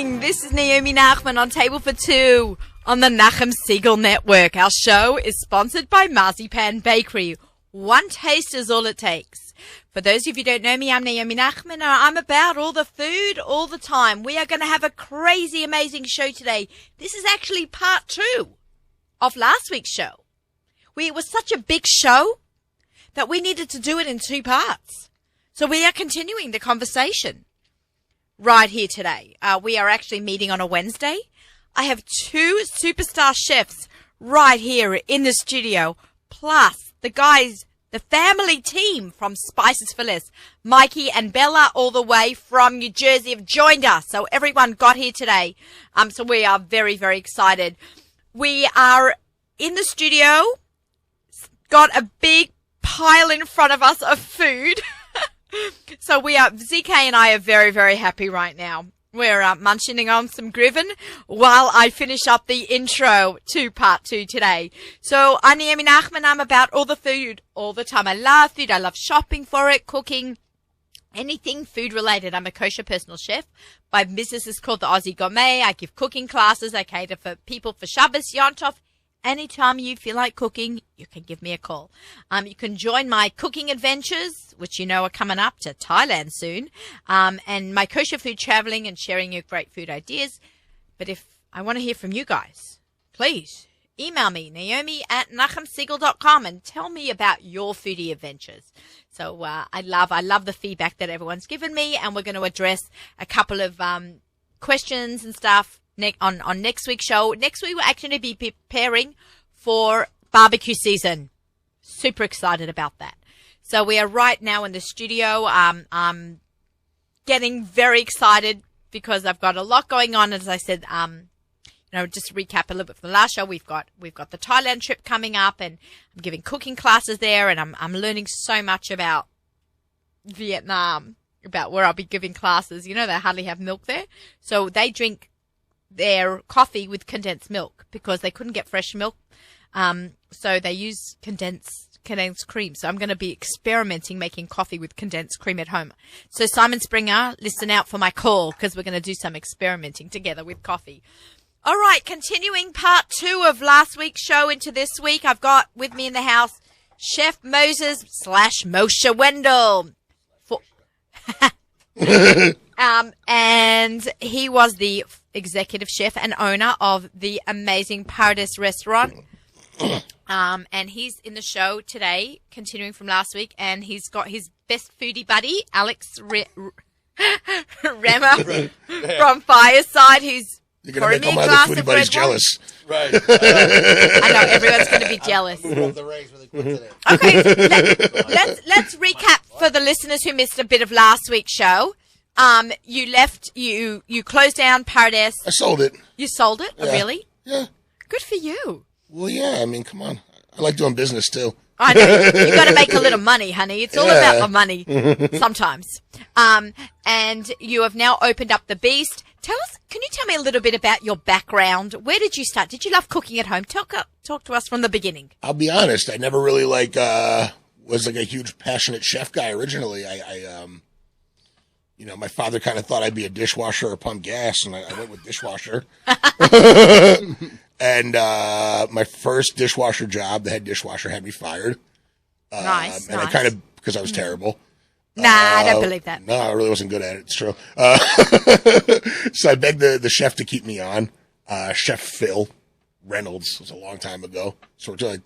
morning. This is Naomi Nachman on Table for Two on the Nachum Siegel Network. Our show is sponsored by Marzipan Bakery. One taste is all it takes. For those of you who don't know me, I'm Naomi Nachman, and I'm about all the food all the time. We are going to have a crazy, amazing show today. This is actually part 2 of last week's show. It was such a big show that we needed to do it in 2 parts. So we are continuing the conversation right here today. We are actually meeting on a Wednesday. I have 2 superstar chefs right here in the studio, plus the guys, the family team from Spices for Less. Mikey and Bella, all the way from New Jersey, have joined us. So everyone got here today. So we are very, very excited. We are in the studio, got a big pile in front of us of food. So ZK and I are very, very happy right now. We're munching on some Griven while I finish up the intro to part 2 today. So I'm Naomi Nachman. I'm about all the food all the time. I love food. I love shopping for it, cooking, anything food related. I'm a kosher personal chef. My business is called the Aussie Gourmet. I give cooking classes. I cater for people for Shabbos, Yom Tov. Anytime you feel like cooking, you can give me a call. You can join my cooking adventures, which you know are coming up to Thailand soon, and my kosher food traveling and sharing your great food ideas. But if I want to hear from you guys, please email me, naomi@nachumsiegel.com, and tell me about your foodie adventures. So I love the feedback that everyone's given me, and we're going to address a couple of questions and stuff on next week's show. Next week, we'll actually be preparing for barbecue season. Super excited about that. So we are right now in the studio. I'm getting very excited because I've got a lot going on. As I said, just to recap a little bit from the last show, we've got the Thailand trip coming up, and I'm giving cooking classes there, and I'm learning so much about Vietnam, about where I'll be giving classes. You know, they hardly have milk there, so they drink their coffee with condensed milk because they couldn't get fresh milk. So they use condensed cream. So I'm going to be experimenting making coffee with condensed cream at home. So Simon Springer, listen out for my call because we're going to do some experimenting together with coffee. All right, continuing part 2 of last week's show into this week, I've got with me in the house Chef Moses / Moshe Wendell. And he was the executive chef and owner of the amazing Paradise restaurant. And he's in the show today, continuing from last week, and he's got his best foodie buddy, Alex Remmer from Fireside, who's You're going to make all my other foodie buddies jealous. Right. I know, everyone's going to be jealous. Okay, let's recap for the listeners who missed a bit of last week's show. You left, you closed down Paradise. I sold it. You sold it? Yeah. Oh, really? Yeah. Good for you. Well, yeah, I mean, come on. I like doing business, too. I know. You got to make a little money, honey. It's all about the money sometimes. And you have now opened up the Beast. Can you tell me a little bit about your background? Where did you start? Did you love cooking at home? Talk to us from the beginning. I'll be honest. I never really was a huge passionate chef guy originally. My father kind of thought I'd be a dishwasher or pump gas, and I went with dishwasher. And my first dishwasher job, the head dishwasher had me fired. Nice. And I because I was terrible. Nah, I don't believe that. No, I really wasn't good at it. It's true. So I begged the chef to keep me on. Chef Phil Reynolds. It was a long time ago. So we're like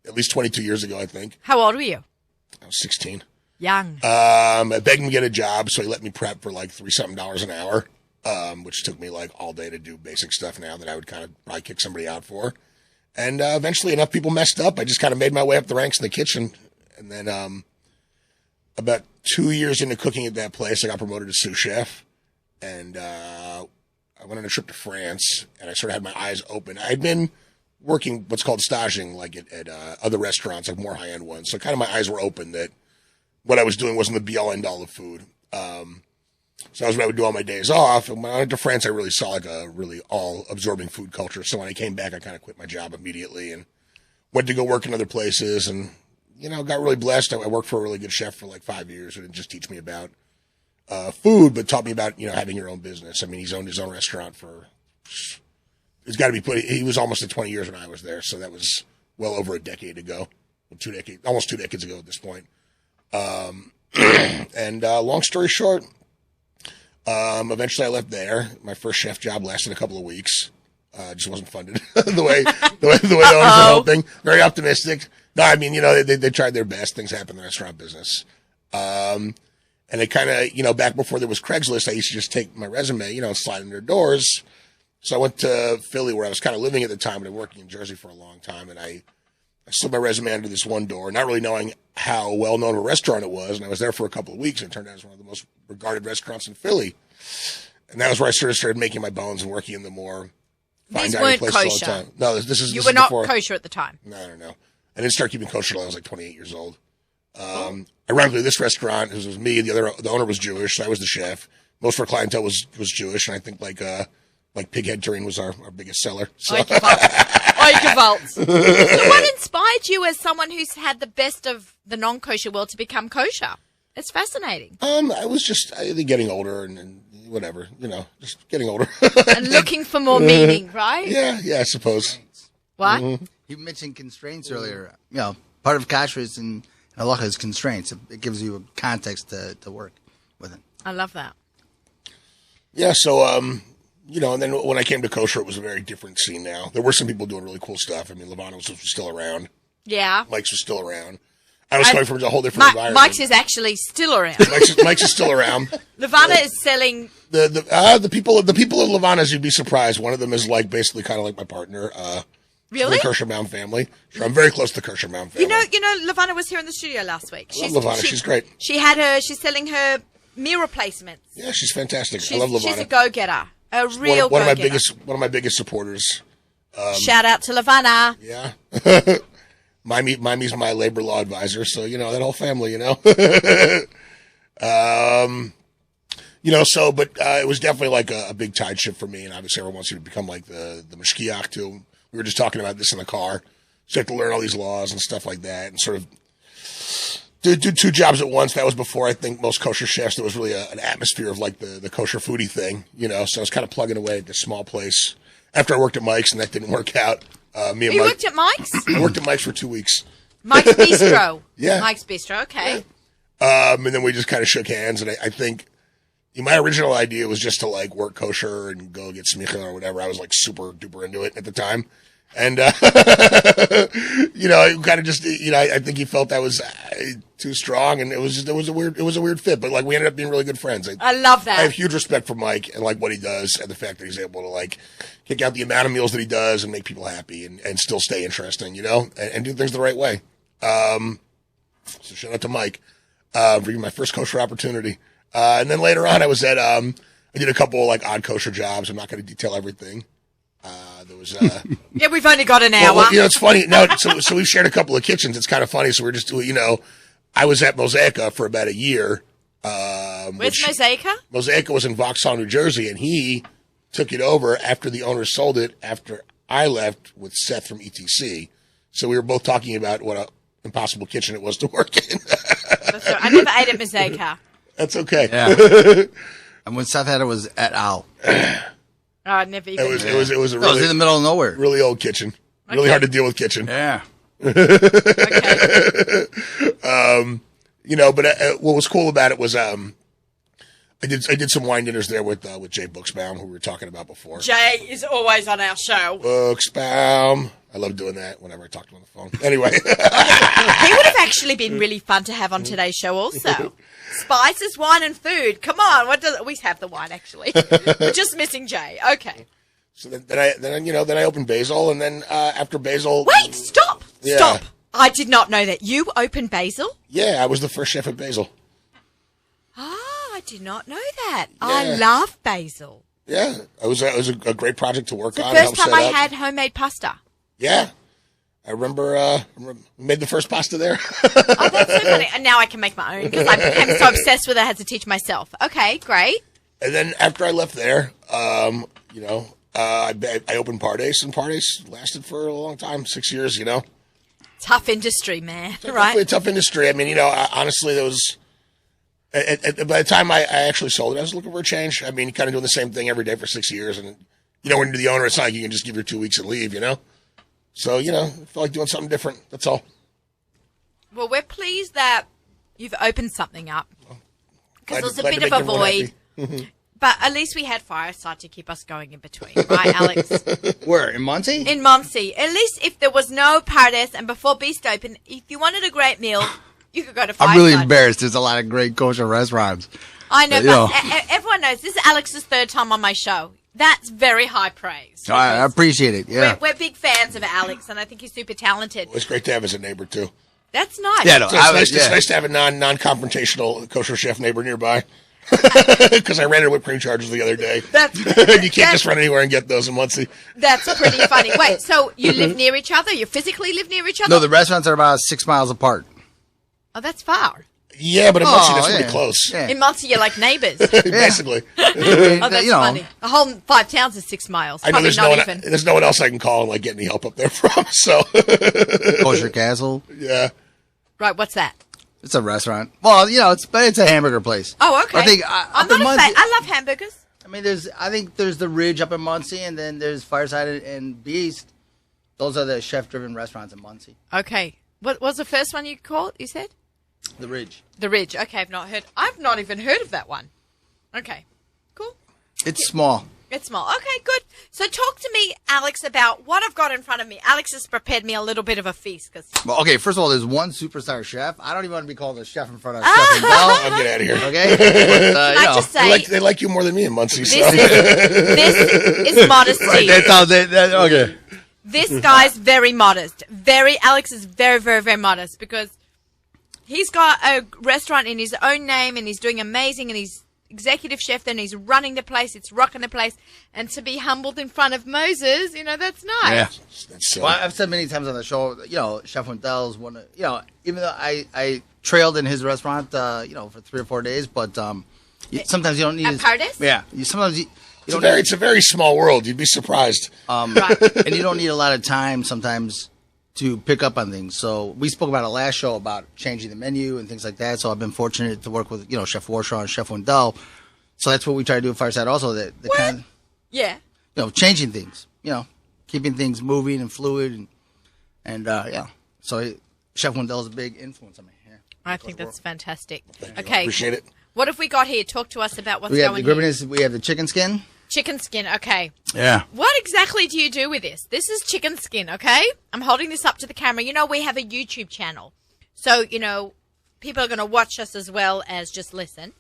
at least 22 years ago, I think. How old were you? I was 16. Young. I begged him to get a job, so he let me prep for like $3-something an hour, which took me like all day to do basic stuff now that I would kind of probably kick somebody out for. And eventually enough people messed up. I just kind of made my way up the ranks in the kitchen. And then about 2 years into cooking at that place, I got promoted to sous chef. And I went on a trip to France, and I sort of had my eyes open. I'd been working what's called staging, like at other restaurants, like more high-end ones. So kind of my eyes were open that what I was doing wasn't the be-all, end-all of food. So that was what I would do on my days off. And when I went to France, I really saw like a really all-absorbing food culture. So when I came back, I kind of quit my job immediately and went to go work in other places and, got really blessed. I worked for a really good chef for like 5 years who didn't just teach me about food, but taught me about, having your own business. I mean, he's owned his own restaurant it's got to be he was almost at 20 years when I was there. So that was well over a decade ago, almost 2 decades ago at this point. And long story short, eventually I left there. My first chef job lasted a couple of weeks. Just wasn't funded the way the owners were hoping. Very optimistic. No, I mean, they tried their best. Things happen in the restaurant business. And they kind of, back before there was Craigslist, I used to just take my resume, and slide in their doors. So I went to Philly where I was kind of living at the time and I'd been working in Jersey for a long time. And I slid my resume under this one door, not really knowing how well known of a restaurant it was. And I was there for a couple of weeks and it turned out it was one of the most regarded restaurants in Philly. And that was where I sort of started making my bones and working in the more fine dining places all the time. No, this is were not kosher at the time. No. I didn't start keeping kosher until I was like 28 years old. Ironically, this restaurant, it was me, the owner was Jewish, so I was the chef. Most of our clientele was Jewish, and I think like pighead tureen was our biggest seller. So. Oikavalt. So what inspired you as someone who's had the best of the non-kosher world to become kosher? It's fascinating. I was just getting older and whatever, just getting older. And looking for more meaning, right? Yeah, I suppose. What? Mm-hmm. You mentioned constraints earlier. Part of kashrus and halacha is constraints. It gives you a context to work with it. I love that. Yeah, so, and then when I came to kosher, it was a very different scene now. There were some people doing really cool stuff. I mean, Levana was still around. Yeah. Mike's was still around. I was coming from a whole different environment. Mike's is actually still around. Mike's is still around. Levana is selling... The people of Levana's, you'd be surprised. One of them is basically kind of like my partner. Really? The Kirschenbaum family. Sure, I'm very close to the Kirschenbaum family. Levana was here in the studio last week. I love Levana. She's great. She's selling her meal replacements. Yeah, she's fantastic. I love Levana. She's a go-getter. A real go-getter. One of my biggest supporters. Shout out to Levana. Yeah. Mimi's my labor law advisor, so that whole family, but it was definitely like a big tide shift for me, and obviously everyone wants you to become like the mashkiach too. We were just talking about this in the car. So you have to learn all these laws and stuff like that, and sort of do 2 jobs at once. That was before I think most kosher chefs. There was really an atmosphere of like the kosher foodie thing, So I was kind of plugging away at this small place. After I worked at Mike's and that didn't work out, me and You Mike worked at Mike's? I worked at Mike's for 2 weeks. Mike's Bistro. Yeah. Mike's Bistro, okay. And then we just kind of shook hands, and I think my original idea was just to like work kosher and go get smicha or whatever. I was like super duper into it at the time. And, kind of just, I think he felt that was too strong, and it was a weird fit, but like we ended up being really good friends. I love that. I have huge respect for Mike and like what he does and the fact that he's able to like kick out the amount of meals that he does and make people happy and still stay interesting, and do things the right way. So shout out to Mike, for giving my first kosher opportunity. And then later on I was at, I did a couple of like odd kosher jobs. I'm not going to detail everything. There was, yeah, we've only got an hour. Well, it's funny. No, so we've shared a couple of kitchens. It's kind of funny. So we're just, I was at Mosaica for about a year. Where's Mosaica? Mosaica was in Vauxhall, New Jersey, and he took it over after the owner sold it after I left with Seth from ETC. So we were both talking about what an impossible kitchen it was to work in. That's right. I never ate at Mosaica. That's okay. Yeah. And when Seth had it was et al. Oh, I never even. It was a really. It was in the middle of nowhere. Really old kitchen. Really Okay. hard to deal with kitchen. Yeah. Okay. But what was cool about it was I did some wine dinners there with Jay Buxbaum, who we were talking about before. Jay is always on our show. Buxbaum. I love doing that whenever I talk to him on the phone. Anyway. He would have actually been really fun to have on today's show also. Spices, wine, and food. Come on. We have the wine, actually. We're just missing Jay. Okay. So then I opened Basil, and then after Basil. Wait, stop. Yeah. Stop. I did not know that. You opened Basil? Yeah, I was the first chef at Basil. Ah, I did not know that. Yeah. I love Basil. Yeah, it was a great project to work It's the on. first help time I set up. had homemade pasta. Yeah. I remember we made the first pasta there. Oh, that's so funny. And now I can make my own because I became so obsessed with it, I had to teach myself. Okay, great. And then after I left there, I opened Pardes, and Pardes lasted for a long time, 6 years, Tough industry, man. Definitely Right? a tough industry. I mean, honestly, there was By the time I actually sold it, I was looking for a change. I mean, kind of doing the same thing every day for 6 years. And, when you're the owner, it's not like you can just give your 2 weeks and leave, So, I felt like doing something different. That's all. Well, we're pleased that you've opened something up. Because there's a Glad to bit make of a everyone void. happy. But at least we had Fireside to keep us going in between, right, Alex? Where, in Muncie? In Muncie. At least if there was no Paradise and before Beast opened, if you wanted a great meal, you could go to Fireside. I'm really embarrassed. There's a lot of great kosher restaurants. I know, But, but everyone knows this is Alex's third time on my show. That's very high praise. I appreciate it, yeah. We're big fans of Alex, and I think he's super talented. It's great to have as a neighbor, too. That's nice. Yeah, no, So it's nice to have a non-confrontational kosher chef neighbor nearby. Because I ran into whipped cream charges the other day. You can't just run anywhere and get those in Muncie. That's pretty funny. Wait, so you live near each other? You physically live near each other? No, the restaurants are about 6 miles apart. Oh, that's far. Yeah, but in Muncie, that's pretty close. Yeah. In Muncie, you're like neighbours. Basically. Oh, that's funny. The whole 5 towns is 6 miles. I know Probably there's no one else I can call and get any help up there from. So Kosher Castle. yeah. Right, what's that? It's a restaurant. Well, it's a hamburger place. Oh, okay. I think I'm up in not a Muncie, fan. I love hamburgers. I mean, I think there's the Ridge up in Muncie, and then there's Fireside and Beast. Those are the chef-driven restaurants in Muncie. Okay. What was the first one you called? You said The Ridge. the Ridge. Okay, I've not even heard of that one. Okay, cool. It's small. It's small. Okay, good. So talk to me, Alex, about what I've got in front of me. Alex has prepared me a little bit of a feast. Well, okay, first of all, there's one superstar chef. I don't even want to be called a chef in front of Chef and Bell. I'll get out of here. Okay? But, Can I just say, They like you more than me in Muncie. So. this is modesty. Okay. This guy's very modest. Alex is very, very, very modest because he's got a restaurant in his own name and he's doing amazing and he's executive chef and he's running the place. It's rocking the place. And to be humbled in front of Moses, that's nice. Yeah. Well, I've said many times on the show, Chef Wintel's one of, even though I trailed in his restaurant, for 3 or 4 days, but sometimes you don't need At Paradise? Yeah. Sometimes It's a very small world. You'd be surprised. Right. and you don't need a lot of time sometimes to pick up on things. So we spoke about it last show about changing the menu and things like that. So I've been fortunate to work with, Chef Warshaw and Chef Wendell. So that's what we try to do at Fireside also. The kind Yeah. of, changing things, keeping things moving and fluid. And So Chef Wendell is a big influence on me. Yeah. I think that's fantastic. Thank you. Okay. I appreciate it. What have we got here? Talk to us about what's We have going the on. gribbiness, we have the chicken skin. Chicken skin. Okay. Yeah. What exactly do you do with this? This is chicken skin, okay? I'm holding this up to the camera. We have a YouTube channel. So, people are going to watch us as well as just listen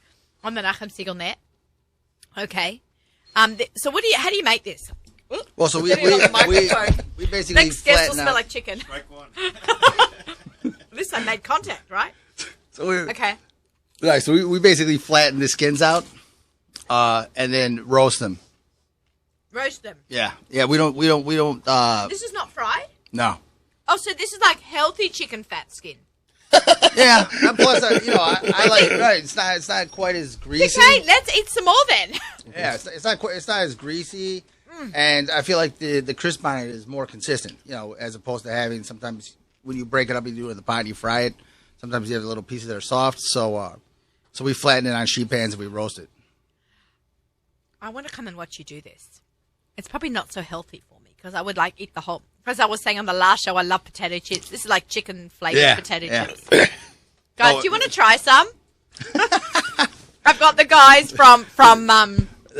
on the Nachum Siegel net. Okay. So how do you make this? Well, so we Put it on the microphone. basically Next guest will flatten smell out. like chicken. At least I made contact, right? So we Okay. Right, so we basically flatten the skins out, and then roast them. Roast them. Yeah, we don't. This is not fried? No. Oh, so this is like healthy chicken fat skin. Yeah. And plus, I like it. Right. It's not quite as greasy. Okay, let's eat some more then. Yeah, it's not as greasy, and I feel like the crisp on it is more consistent. As opposed to having sometimes when you break it up, you do it in the pot, you fry it. Sometimes you have little pieces that are soft. So we flatten it on sheet pans and we roast it. I want to come and watch you do this. It's probably not so healthy for me because I would eat the whole. Because I was saying on the last show, I love potato chips. This is like chicken flavored potato chips. Guys, do you want to try some? I've got the guys from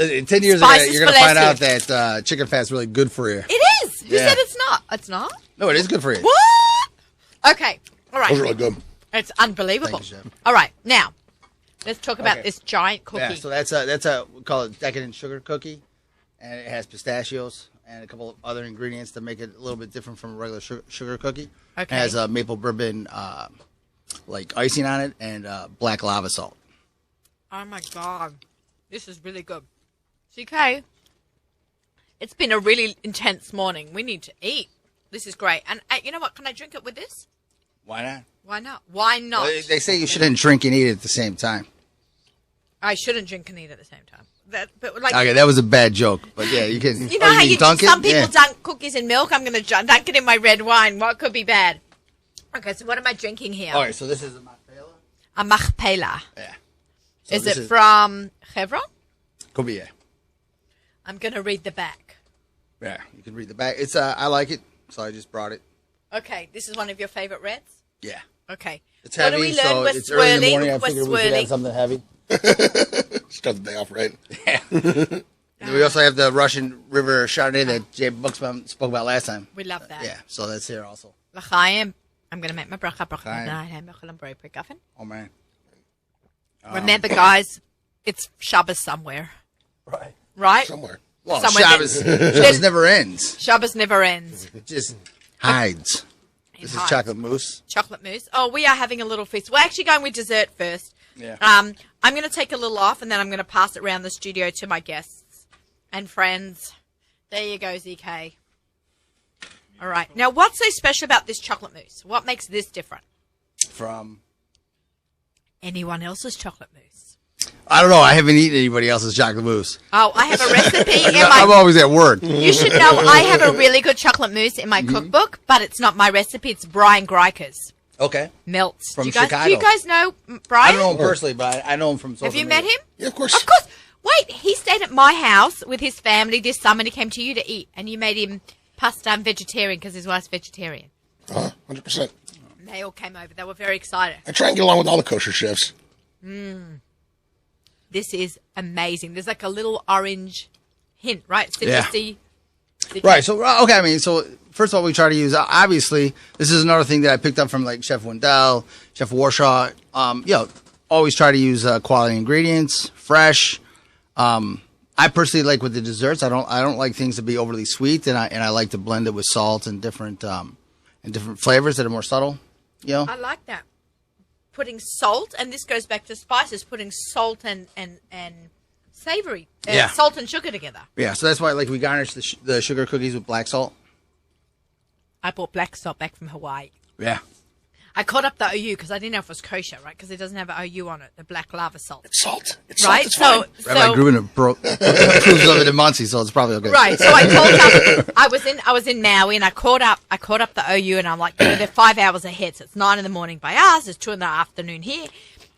In 10 years, Spices you're going to find out Celeste. that chicken fat's really good for you. It is. You Yeah. said it's not. It's not. No, it is good for you. What? Okay. All right. Those are really good. It's unbelievable. Thank you, Chef. All right. Now, let's talk about Okay. this giant cookie. Yeah, so that's a we call it decadent sugar cookie, and it has pistachios and a couple of other ingredients to make it a little bit different from a regular sugar cookie. Okay. It has maple bourbon like icing on it and black lava salt. Oh my God. This is really good. CK, it's been a really intense morning. We need to eat. This is great. And you know what? Can I drink it with this? Why not? Why not? Why not? Well, they say you shouldn't drink and eat at the same time. I shouldn't drink and eat at the same time. Okay, that was a bad joke, but yeah, you can. You know how mean you dunk it? some people Yeah. dunk cookies in milk? I'm going to dunk it in my red wine. What could be bad? Okay, so what am I drinking here? All right, so this is a Machpela. A Machpela. Yeah. So Is this it from Chevron? Could be, yeah. I'm going to read the back. Yeah, you can read the back. It's I like it, so I just brought it. Okay, this is one of your favorite reds? Yeah. Okay. It's What do heavy, we learn? so We're it's early in the morning. I We're figured we should swirling. have something heavy. Start the day off right. And we also have the Russian River Chardonnay that Jay Buxbaum spoke about last time. We love that. Yeah, so that's here also. L'chaim. I'm going to make my bracha. L'chaim. Oh, man. Remember, guys, it's Shabbos somewhere. Right. Right? Somewhere. Well, Somewhere Shabbos never ends. Shabbos never ends. It just hides. This is hides. chocolate mousse. Chocolate mousse. Oh, we are having a little feast. We're actually going with dessert first. Yeah. I'm going to take a little off, and then I'm going to pass it around the studio to my guests and friends. There you go, ZK. All right. Now, what's so special about this chocolate mousse? What makes this different? From, Anyone else's chocolate mousse? I don't know. I haven't eaten anybody else's chocolate mousse. Oh, I have a recipe in I'm my... always at work. You should know I have a really good chocolate mousse in my cookbook, but it's not my recipe. It's Brian Greiker's. Okay. Melts. From do you guys, Chicago. Do you guys know I Brian? don't know him personally, but I know him from social Have you media. met him? Yeah, of course. Of course. Wait, he stayed at my house with his family this summer and he came to you to eat. And you made him pasta and vegetarian because his wife's vegetarian. 100%. And they all came over. They were very excited. I try and get along with all the kosher chefs. This is amazing. There's like a little orange hint, right? Yeah. Citrusy. Right. So, okay. I mean, so first of all, we try to use, obviously, this is another thing that I picked up from like Chef Wendell, Chef Warshaw. Always try to use quality ingredients, fresh. I personally like with the desserts. I don't like things to be overly sweet, and I like to blend it with salt and different flavors that are more subtle. You know. I like that. Putting salt, and this goes back to spices, putting salt and savory, Yeah. salt and sugar together. Yeah. So that's why like we garnish the sugar cookies with black salt. I bought black salt back from Hawaii. Yeah. I caught up the OU because I didn't know if it was kosher, right? Because it doesn't have an OU on it, the black lava salt. It's salt. It's Right? salt. It's fine. Rabbi Grubin approves of it in Muncie, so it's probably okay. Right. So I told up. I was in Maui and I caught up the OU and I'm like, they're 5 hours ahead. So it's 9 a.m. by us. It's 2 p.m. here.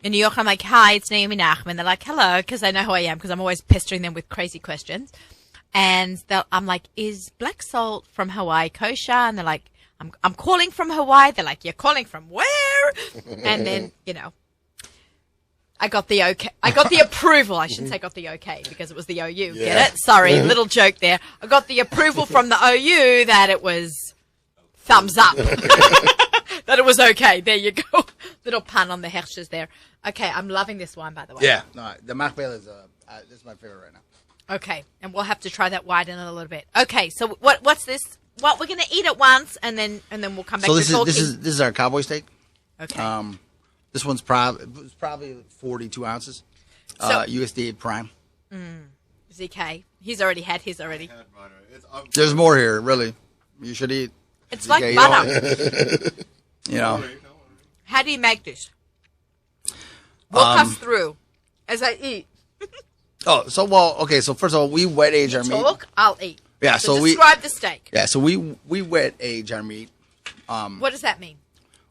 In New York, I'm like, hi, it's Naomi Nachman. They're like, hello, because they know who I am because I'm always pestering them with crazy questions. And I'm like, is black salt from Hawaii kosher? And they're like, I'm calling from Hawaii. They're like, you're calling from where? And then, I got the okay. I got the approval. I shouldn't say got the okay because it was the OU. Get it? Sorry, little joke there. I got the approval from the OU that it was thumbs up. That it was okay. There you go. Little pun on the Hershers there. Okay, I'm loving this wine, by the way. Yeah. No, the Machbel is this is my favorite right now. Okay, and we'll have to try that wine in a little bit. Okay, so what's this? Well, we're gonna eat it once, and then we'll come back. So to this talking. is our cowboy steak. Okay. This one's probably 42 ounces. So- USDA Prime. ZK. He's already had his already. There's more here, really. You should eat. It's ZK, like you butter. You know. How do you make this? Walk us through as I eat. Oh, so okay. So first of all, we wet age our meat. Talk, I'll eat. Yeah, So so we describe the steak. yeah, so we wet age our meat. What does that mean?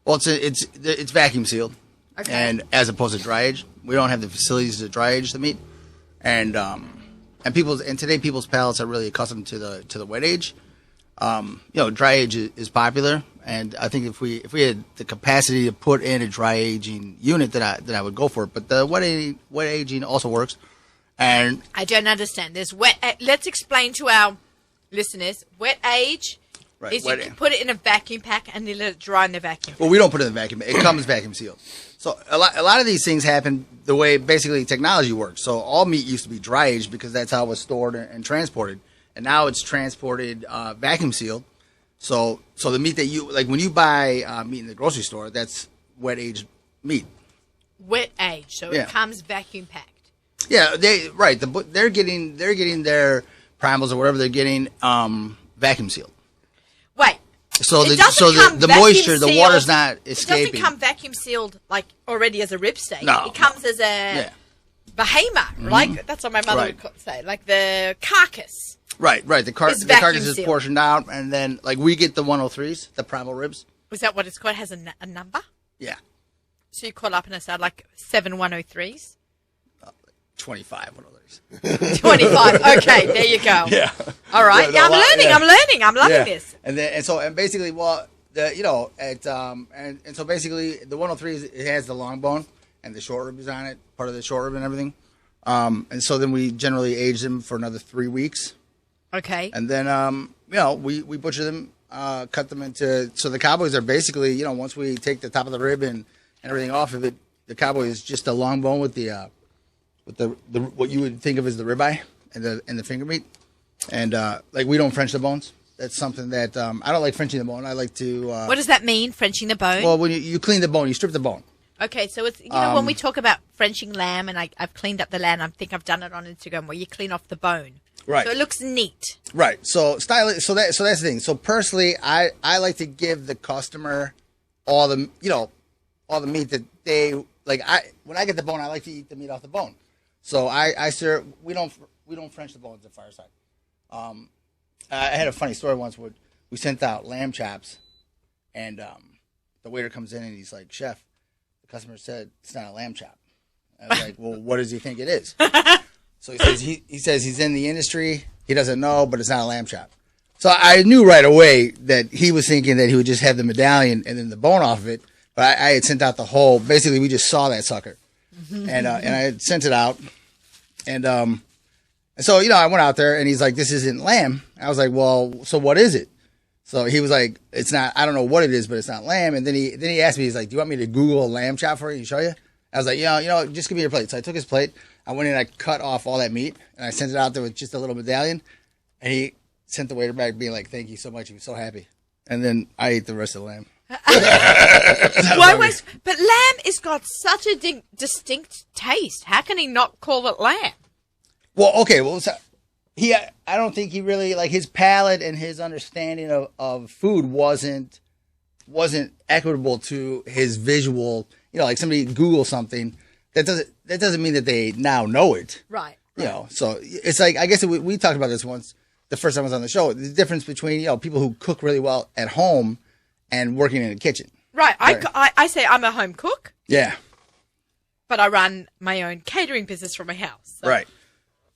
Well, it's vacuum sealed, Okay. and as opposed to dry age, we don't have the facilities to dry age the meat, and today people's palates are really accustomed to the wet age. Dry age is popular, and I think if we had the capacity to put in a dry aging unit, then I would go for it. But the wet aging also works, and I don't understand. There's wet. Let's explain to our listeners. Wet age Right, is you wet can put it in a vacuum pack and then let it dry in the vacuum. well, we don't put it in the vacuum; it comes vacuum sealed. So a lot of these things happen the way basically technology works. So all meat used to be dry aged because that's how it was stored and transported. And now it's transported vacuum sealed. So the meat that you like when you buy meat in the grocery store, that's wet aged meat. Wet age, so Yeah. it comes vacuum packed. Yeah, they're getting their primals or whatever they're getting vacuum sealed. Wait. So It doesn't come the vacuum moisture, the sealed. water's not It escaping. doesn't come vacuum sealed like already as a rib steak. No. It comes as a Yeah. behemoth, like that's what my mother Right. would say, like the carcass. Right. The It's carcass vacuum is sealed. portioned out, and then like we get the 103s, the primal ribs. Is that what it's called? It has a number? Yeah. So you call up and it's like 7 103s? 25 one of those. 25. Okay, there you go. Yeah. All right. Yeah, I'm learning. Yeah. I'm learning. I'm loving Yeah. this. And basically, well, so basically the 103 it has the long bone and the short rib is on it, part of the short rib and everything. And so then we generally age them for another 3 weeks. Okay. And then, we butcher them, cut them into, so the cowboys are basically, once we take the top of the rib and everything off of it, the cowboy is just a long bone with the what you would think of as the ribeye and the finger meat. And, we don't French the bones. That's something that, I don't like Frenching the bone. I like to, what does that mean, Frenching the bone? well, when you clean the bone, you strip the bone. Okay, so it's, when we talk about Frenching lamb, and I've cleaned up the lamb, I think I've done it on Instagram, where you clean off the bone. Right. So it looks neat. Right. So that's the thing. So personally, I like to give the customer all the meat that they like. When I get the bone, I like to eat the meat off the bone. So I serve. We don't French the bones at Fireside. I had a funny story once where we sent out lamb chops, and the waiter comes in and he's like, "Chef, the customer said it's not a lamb chop." I was like, "Well, what does he think it is?" So he says he's in the industry. He doesn't know, but it's not a lamb chop. So I knew right away that he was thinking that he would just have the medallion and then the bone off of it. But I had sent out the whole. Basically, we just saw that sucker, and I had sent it out, and so I went out there and he's like, "This isn't lamb." I was like, "Well, so what is it?" So he was like, "It's not. I don't know what it is, but it's not lamb." And then he asked me, he's like, "Do you want me to Google a lamb chop for you and show you?" I was like, just give me your plate. So I took his plate. I went in and I cut off all that meat, and I sent it out there with just a little medallion. And he sent the waiter back being like, "Thank you so much." He was so happy. And then I ate the rest of the lamb. But lamb has got such a distinct taste. How can he not call it lamb? Well, okay. Well, so I don't think he really, his palate and his understanding of food wasn't equitable to his visual. Like somebody Google something. That doesn't mean that they now know it. Right. So it's like, I guess we talked about this once, the first time I was on the show, the difference between, people who cook really well at home and working in a kitchen. Right. I say I'm a home cook. Yeah. But I run my own catering business from my house. So. Right.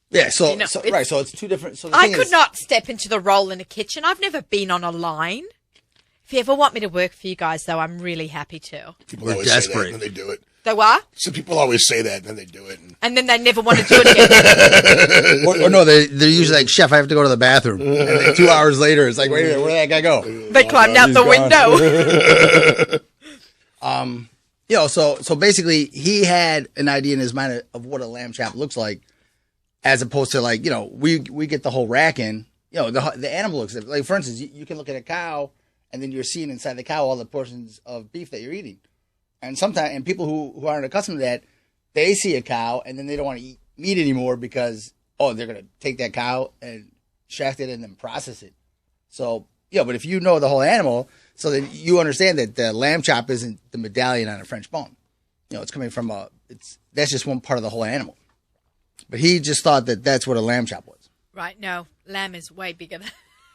Yeah. So it's two different. So I could not step into the role in a kitchen. I've never been on a line. If you ever want me to work for you guys, though, I'm really happy to. People always say that, and then they do it. They what? So people always say that, and then they do it. And then they never want to do it again. or no, they're usually like, "Chef, I have to go to the bathroom." And then 2 hours later, it's like, "Wait a minute, where did that guy go?" They climbed out the window. So basically, he had an idea in his mind of what a lamb chop looks like, as opposed to we get the whole rack in. The animal looks like, for instance, you can look at a cow, and then you're seeing inside the cow all the portions of beef that you're eating. And sometimes, people who aren't accustomed to that, they see a cow and then they don't want to eat meat anymore because, they're going to take that cow and shaft it and then process it. So, but if you know the whole animal, so then you understand that the lamb chop isn't the medallion on a French bone. It's coming from that's just one part of the whole animal. But he just thought that that's what a lamb chop was. Right. No, lamb is way bigger than.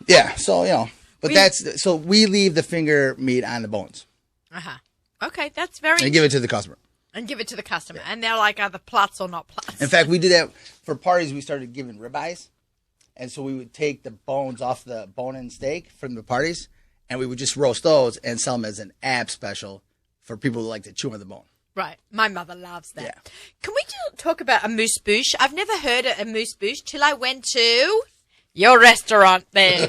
Yeah. So, but so we leave the finger meat on the bones. Uh-huh. Okay, that's very... And give it to the customer. Yeah. And they're like, are the Platts or not Platts? In fact, we did that for parties. We started giving ribeyes. And so we would take the bones off the bone-in steak from the parties, and we would just roast those and sell them as an ab special for people who like to chew on the bone. Right. My mother loves that. Yeah. Can we talk about amuse-bouche? I've never heard of amuse-bouche till I went to... your restaurant there,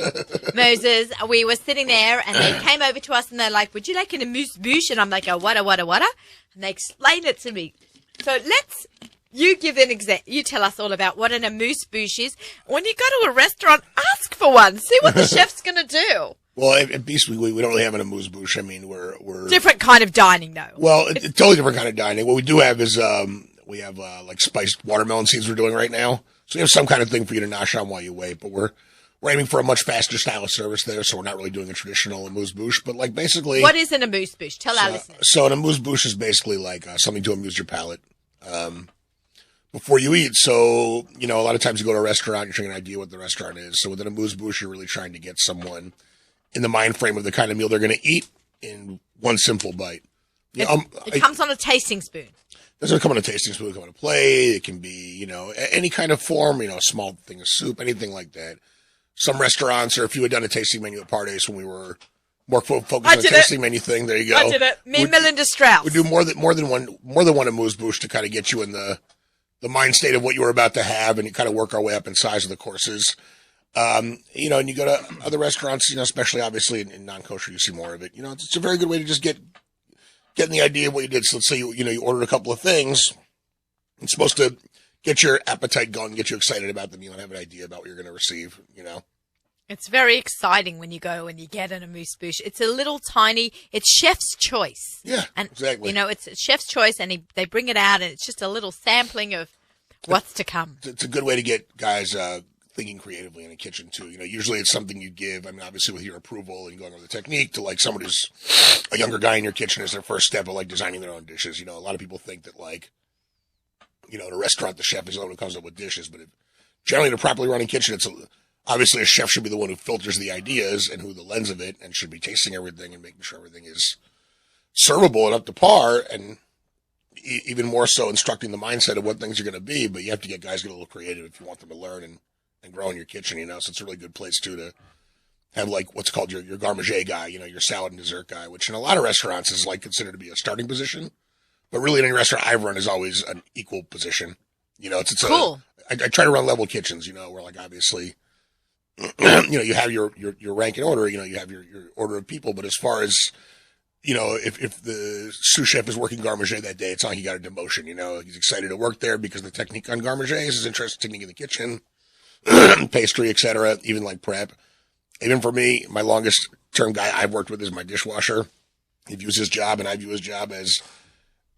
Moses. We were sitting there and they came over to us and they're like, "Would you like an amuse-bouche?" And I'm like, "Oh, what? And they explained it to me. So you give an you tell us all about what an amuse-bouche is. When you go to a restaurant, ask for one. See what the chef's going to do. Well, at Beast Week, we don't really have an amuse-bouche. I mean, we're... Different kind of dining, though. Well, it's totally different kind of dining. What we do have is, we have, spiced watermelon seeds we're doing right now. So we have some kind of thing for you to nosh on while you wait, but we're aiming for a much faster style of service there, so we're not really doing a traditional amuse-bouche, but basically... What is an amuse-bouche? Tell our listeners. So an amuse-bouche is basically something to amuse your palate before you eat. So, a lot of times you go to a restaurant, you're trying to get an idea what the restaurant is. So with an amuse-bouche, you're really trying to get someone in the mind frame of the kind of meal they're going to eat in one simple bite. It comes on a tasting spoon. doesn't come in a tasting spoon, come in a plate. It can be, any kind of form, a small thing of soup, anything like that. Some restaurants, or if you had done a tasting menu at Pardes when we were more focused on the tasting menu thing, there you go. I did it. Me and Melinda Strauss. We do more than one amuse bouche to kind of get you in the mind state of what you were about to have, and you kind of work our way up in size of the courses. And you go to other restaurants, especially obviously in non-kosher, you see more of it. It's a very good way to just getting the idea of what you did. So let's say you ordered a couple of things. It's supposed to get your appetite going, get you excited about the meal, and have an idea about what you're going to receive. It's very exciting when you go and you get an amuse bouche. It's a little tiny. It's chef's choice. Yeah, and, exactly. It's chef's choice, and they bring it out, and it's just a little sampling of what's to come. It's a good way to get guys thinking creatively in the kitchen too. Usually it's something you give. I mean, obviously with your approval and going over the technique to like someone who's a younger guy in your kitchen is their first step of like designing their own dishes. A lot of people think that like, in a restaurant the chef is the one who comes up with dishes, but generally in a properly running kitchen, obviously a chef should be the one who filters the ideas and who the lens of it, and should be tasting everything and making sure everything is servable and up to par, and even more so instructing the mindset of what things are going to be. But you have to get guys get a little creative if you want them to learn and grow in your kitchen, So it's a really good place too to have like what's called your garde manger guy, your salad and dessert guy, which in a lot of restaurants is like considered to be a starting position, but really in any restaurant I've run is always an equal position. It's cool. I try to run level kitchens, where like obviously, you have your rank and order, you have your order of people, but as far as if the sous chef is working garde manger that day, it's not like he got a demotion. He's excited to work there because the technique on garde manger is his interest in technique in the kitchen. Pastry, etc., even like prep. Even for me, my longest term guy I've worked with is my dishwasher. He views his job, and I view his job as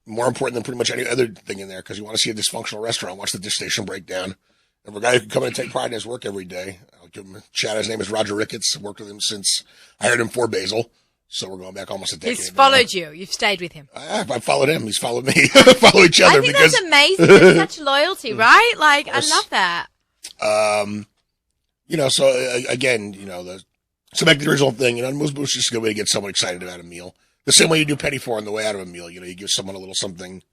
more important than pretty much any other thing in there, because you want to see a dysfunctional restaurant, watch the dish station break down. And for a guy who can come in and take pride in his work every day, I'll give him a shout out. His name is Roger Ricketts. I've worked with him since I hired him for Basil. So we're going back almost a decade. He's followed you. You've stayed with him. I folled him. He's followed me. Follow each other. I think that's amazing. There's such loyalty, right? Like, I love that. So again, so back to the original thing, amuse bouche is just a good way to get someone excited about a meal. The same way you do petit four on the way out of a meal. You give someone a little something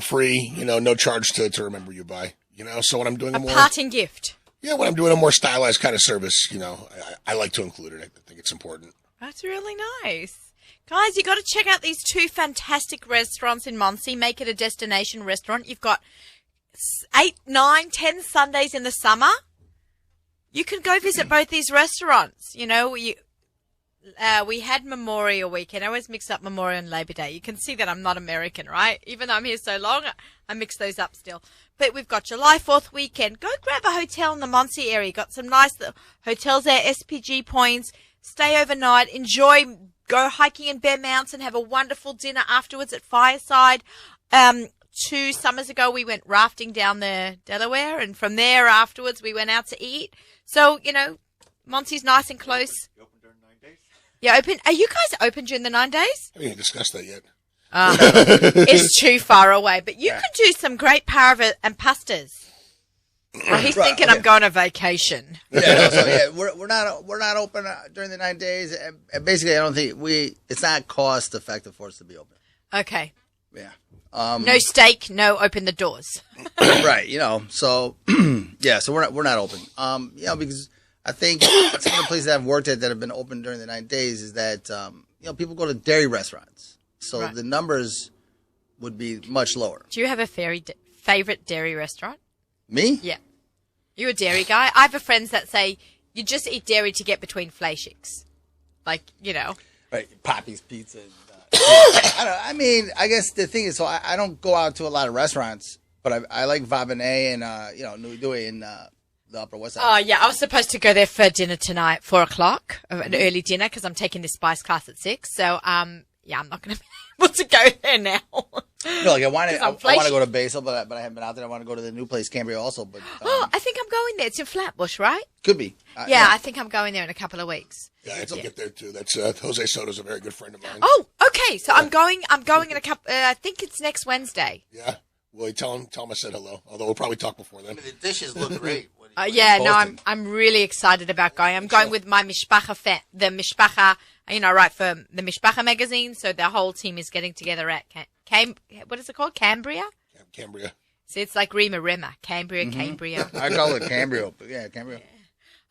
free, no charge to remember you by, so when I'm doing a parting gift. Yeah, when I'm doing a more stylized kind of service, I like to include it. I think it's important. That's really nice. Guys, you got to check out these two fantastic restaurants in Muncie. Make it a destination restaurant. You've got 8, 9, 10 Sundays in the summer. You can go visit both these restaurants. We had Memorial Weekend. I always mix up Memorial and Labor Day. You can see that I'm not American, right? Even though I'm here so long, I mix those up still. But we've got July 4th weekend. Go grab a hotel in the Muncie area. Got some nice hotels there, SPG points. Stay overnight. Enjoy. Go hiking in Bear Mountain. Have a wonderful dinner afterwards at Fireside. 2 summers ago, we went rafting down the Delaware, and from there afterwards, we went out to eat. So, Muncie's nice and close. You open during 9 days? Yeah, open. Are you guys open during the 9 days? I haven't discussed that yet. It's too far away, but you could do some great parva and pastas. Well, he's thinking I'm going on vacation. Yeah, we're not open during the 9 days. Basically, I don't think it's not cost effective for us to be open. Okay. Yeah. No steak, no open the doors. Right. So yeah, so we're not open. Because I think some of the places I've worked at that have been open during the 9 days is that people go to dairy restaurants, so the numbers would be much lower. Do you have a favorite dairy restaurant? Me? Yeah. You a dairy guy? I have friends that say you just eat dairy to get between flashicks. Like, Right, Poppy's Pizza. I guess the thing is, so I don't go out to a lot of restaurants, but I like Vabenet and, Nui Dui in the Upper West Side. Oh, yeah. I was supposed to go there for dinner tonight, 4 o'clock, an early dinner, because I'm taking the spice class at 6. So, I'm not going to be able to go there now. No, like I want to go to Basil, but I haven't been out there. I want to go to the new place, Cambria, also. But I think I'm going there. It's in Flatbush, right? Could be. Yeah, I think I'm going there in a couple of weeks. Yeah, I get there too. That's Jose Soto's a very good friend of mine. Oh, okay. So I'm going in a couple. I think it's next Wednesday. Yeah. Well, tell him I said hello. Although we'll probably talk before then. The dishes look great. I'm really excited about going. I'm going with my Mishpacha, the Mishpacha I write for the Mishpacha magazine, so the whole team is getting together at what is it called? Cambria? Cambria. So it's like Rima, Cambria, Cambria. I call it Cambria. Yeah, Cambria.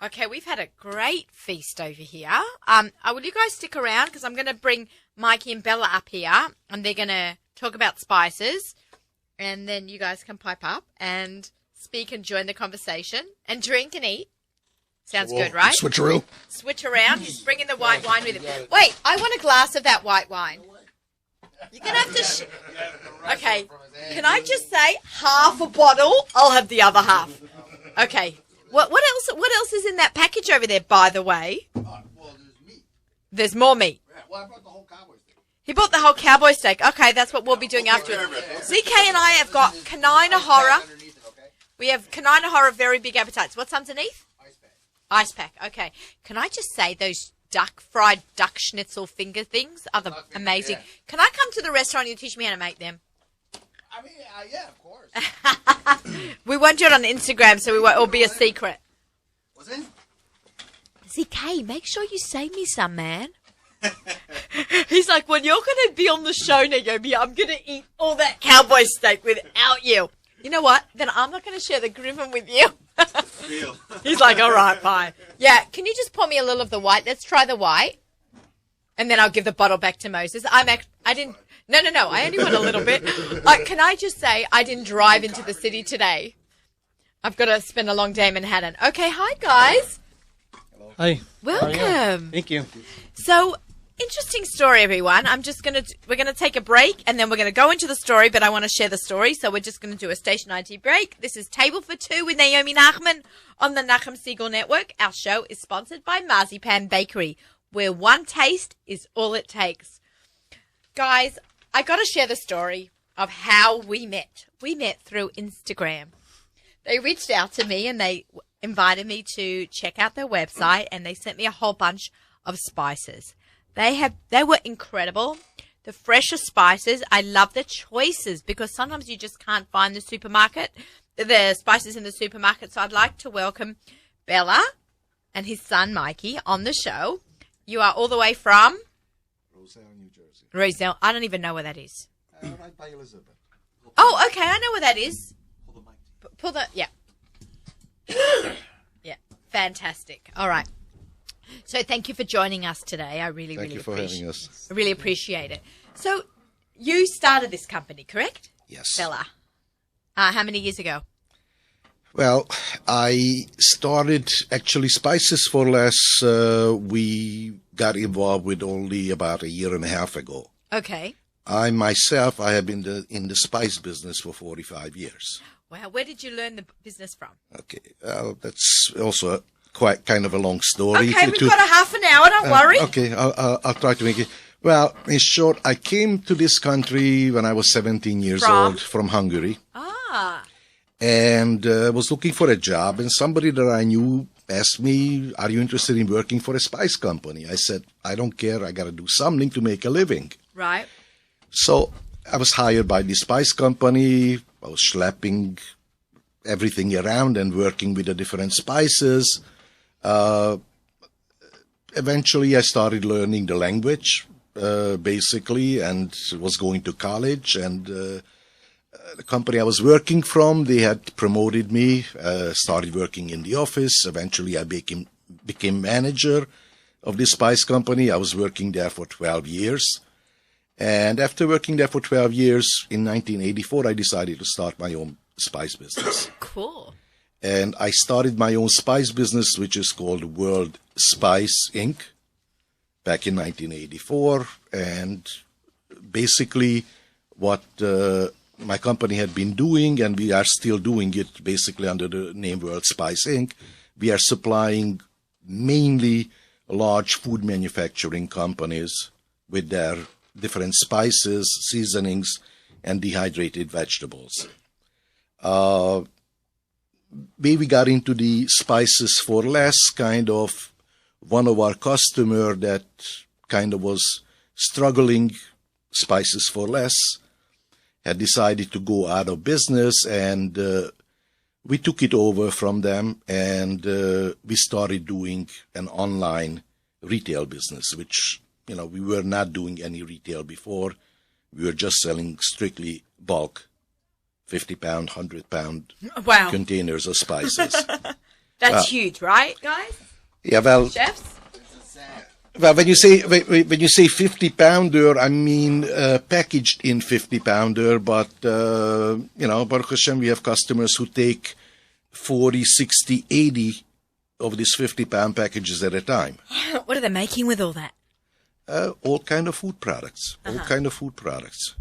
Okay, we've had a great feast over here. Will you guys stick around? Because I'm going to bring Mikey and Bella up here, and they're going to talk about spices. And then you guys can pipe up and speak and join the conversation and drink and eat. Sounds good, right? Switcheroo. Switch around. He's bringing the white wine with him. Wait, I want a glass of that white wine. You're going to have to... Okay, can I just say half a bottle? I'll have the other half. Okay. What else is in that package over there, by the way? Well, there's meat. There's more meat. Yeah, well, I brought the whole cowboy steak. He bought the whole cowboy steak. Okay, that's what we'll be doing afterwards. ZK and I have got Kanina Horror. We have Kanina Horror Very Big Appetites. What's underneath? Ice pack. Ice pack. Okay. Can I just say those fried duck schnitzel finger things are amazing. Yeah. Can I come to the restaurant and you teach me how to make them? I mean, yeah, of course. We won't do it on Instagram, so it'll be a secret. What's in? ZK, make sure you save me some, man. He's like, when you're going to be on the show, Naomi, I'm going to eat all that cowboy steak without you. You know what? Then I'm not going to share the griffin with you. He's like, all right, bye. Yeah, can you just pour me a little of the white? Let's try the white. And then I'll give the bottle back to Moses. I didn't. No. I only want a little bit. Can I just say I didn't drive into the city today. I've got to spend a long day in Manhattan. Okay, hi, guys. Hi. Welcome. Thank you. So, interesting story, everyone. We're going to take a break, and then we're going to go into the story, but I want to share the story, so we're just going to do a station ID break. This is Table for Two with Naomi Nachman on the Nachum Siegel Network. Our show is sponsored by Marzipan Bakery, where one taste is all it takes. Guys, I got to share the story of how we met. We met through Instagram. They reached out to me, and they invited me to check out their website, and they sent me a whole bunch of spices. They were incredible. The freshest spices. I love the choices because sometimes you just can't find the spices in the supermarket. So I'd like to welcome Bella and his son Mikey on the show. You are all the way from Roselle, New Jersey. Roselle. I don't even know where that is. Right by Elizabeth. Oh, okay. I know where that is. Yeah. Yeah. Fantastic. All right. So thank you for joining us today. I really Thank you for having us. I really appreciate it. So you started this company, correct? Yes. Bella. How many years ago? Well, I started actually Spices for Less. We got involved with only about a year and a half ago. Okay. I have been in the spice business for 45 years. Wow. Where did you learn the business from? Okay. That's also quite kind of a long story. Okay, we've got a half an hour. Don't worry. Okay, I'll try to make it. Well, in short, I came to this country when I was 17 years old from Hungary. And was looking for a job, and somebody that I knew asked me, "Are you interested in working for a spice company?" I said, "I don't care. I got to do something to make a living." Right. So I was hired by the spice company. I was schlepping everything around and working with the different spices. Eventually, I started learning the language, basically, and was going to college. And the company I was working from, they had promoted me, started working in the office. Eventually, I became manager of this spice company. I was working there for 12 years. And after working there for 12 years, in 1984, I decided to start my own spice business. Cool. And I started my own spice business, which is called World Spice Inc., back in 1984. And basically what my company had been doing, and we are still doing it basically under the name World Spice Inc., we are supplying mainly large food manufacturing companies with their different spices, seasonings, and dehydrated vegetables. We got into the Spices for Less, kind of one of our customer that kind of was struggling. Spices for Less had decided to go out of business, and we took it over from them, and we started doing an online retail business, which we were not doing any retail before. We were just selling strictly bulk, 50-pound, 100-pound Wow. containers of spices. That's huge, right, guys? Yeah, well, Chefs? when you say 50-pounder, I mean packaged in 50-pounder. But Baruch Hashem, we have customers who take 40, 60, 80 of these 50-pound packages at a time. What are they making with all that? All kind of food products. All kind of food products.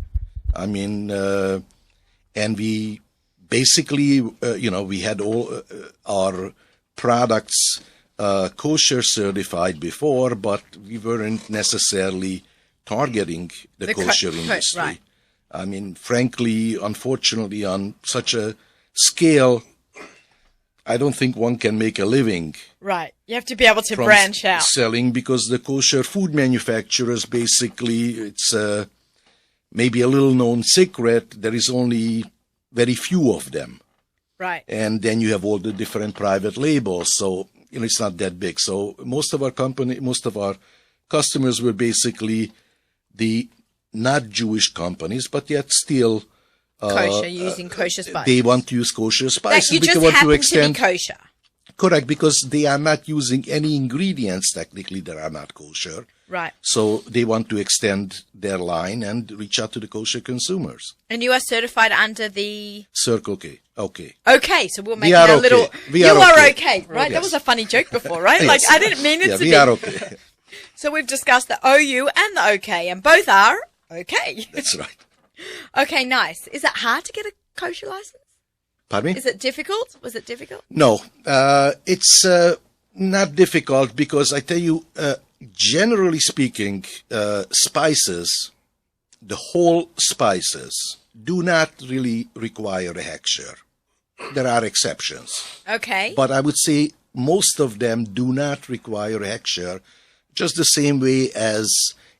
I mean, and we basically, we had all our products kosher certified before, but we weren't necessarily targeting the kosher industry. Right. I mean, frankly, unfortunately, on such a scale, I don't think one can make a living Right. You have to be able to from branch out. selling, because the kosher food manufacturers, basically, it's maybe a little known secret. There is only very few of them. Right. And then you have all the different private labels. So, it's not that big. So most of our customers were basically the not Jewish companies, but yet still Kosher, using kosher spices. they want to use kosher That spices. you just because want happen to extend, be kosher. correct, because they are not using any ingredients technically that are not kosher. Right. So they want to extend their line and reach out to the kosher consumers. And you are certified under the... Circle K. Okay. Okay, so we'll make We are a okay. little... We you are are okay. okay, right? Yes. That was a funny joke before, right? Like, Yes. I didn't mean it Yeah, to we be. are okay. So we've discussed the OU and the OK, and both are okay. That's right. Okay, nice. Is it hard to get a kosher license? Pardon me? Is it difficult? Was it difficult? No, it's not difficult, because I tell you, generally speaking, spices, the whole spices, do not really require a hechsher. There are exceptions. Okay. But I would say most of them do not require a hechsher, just the same way as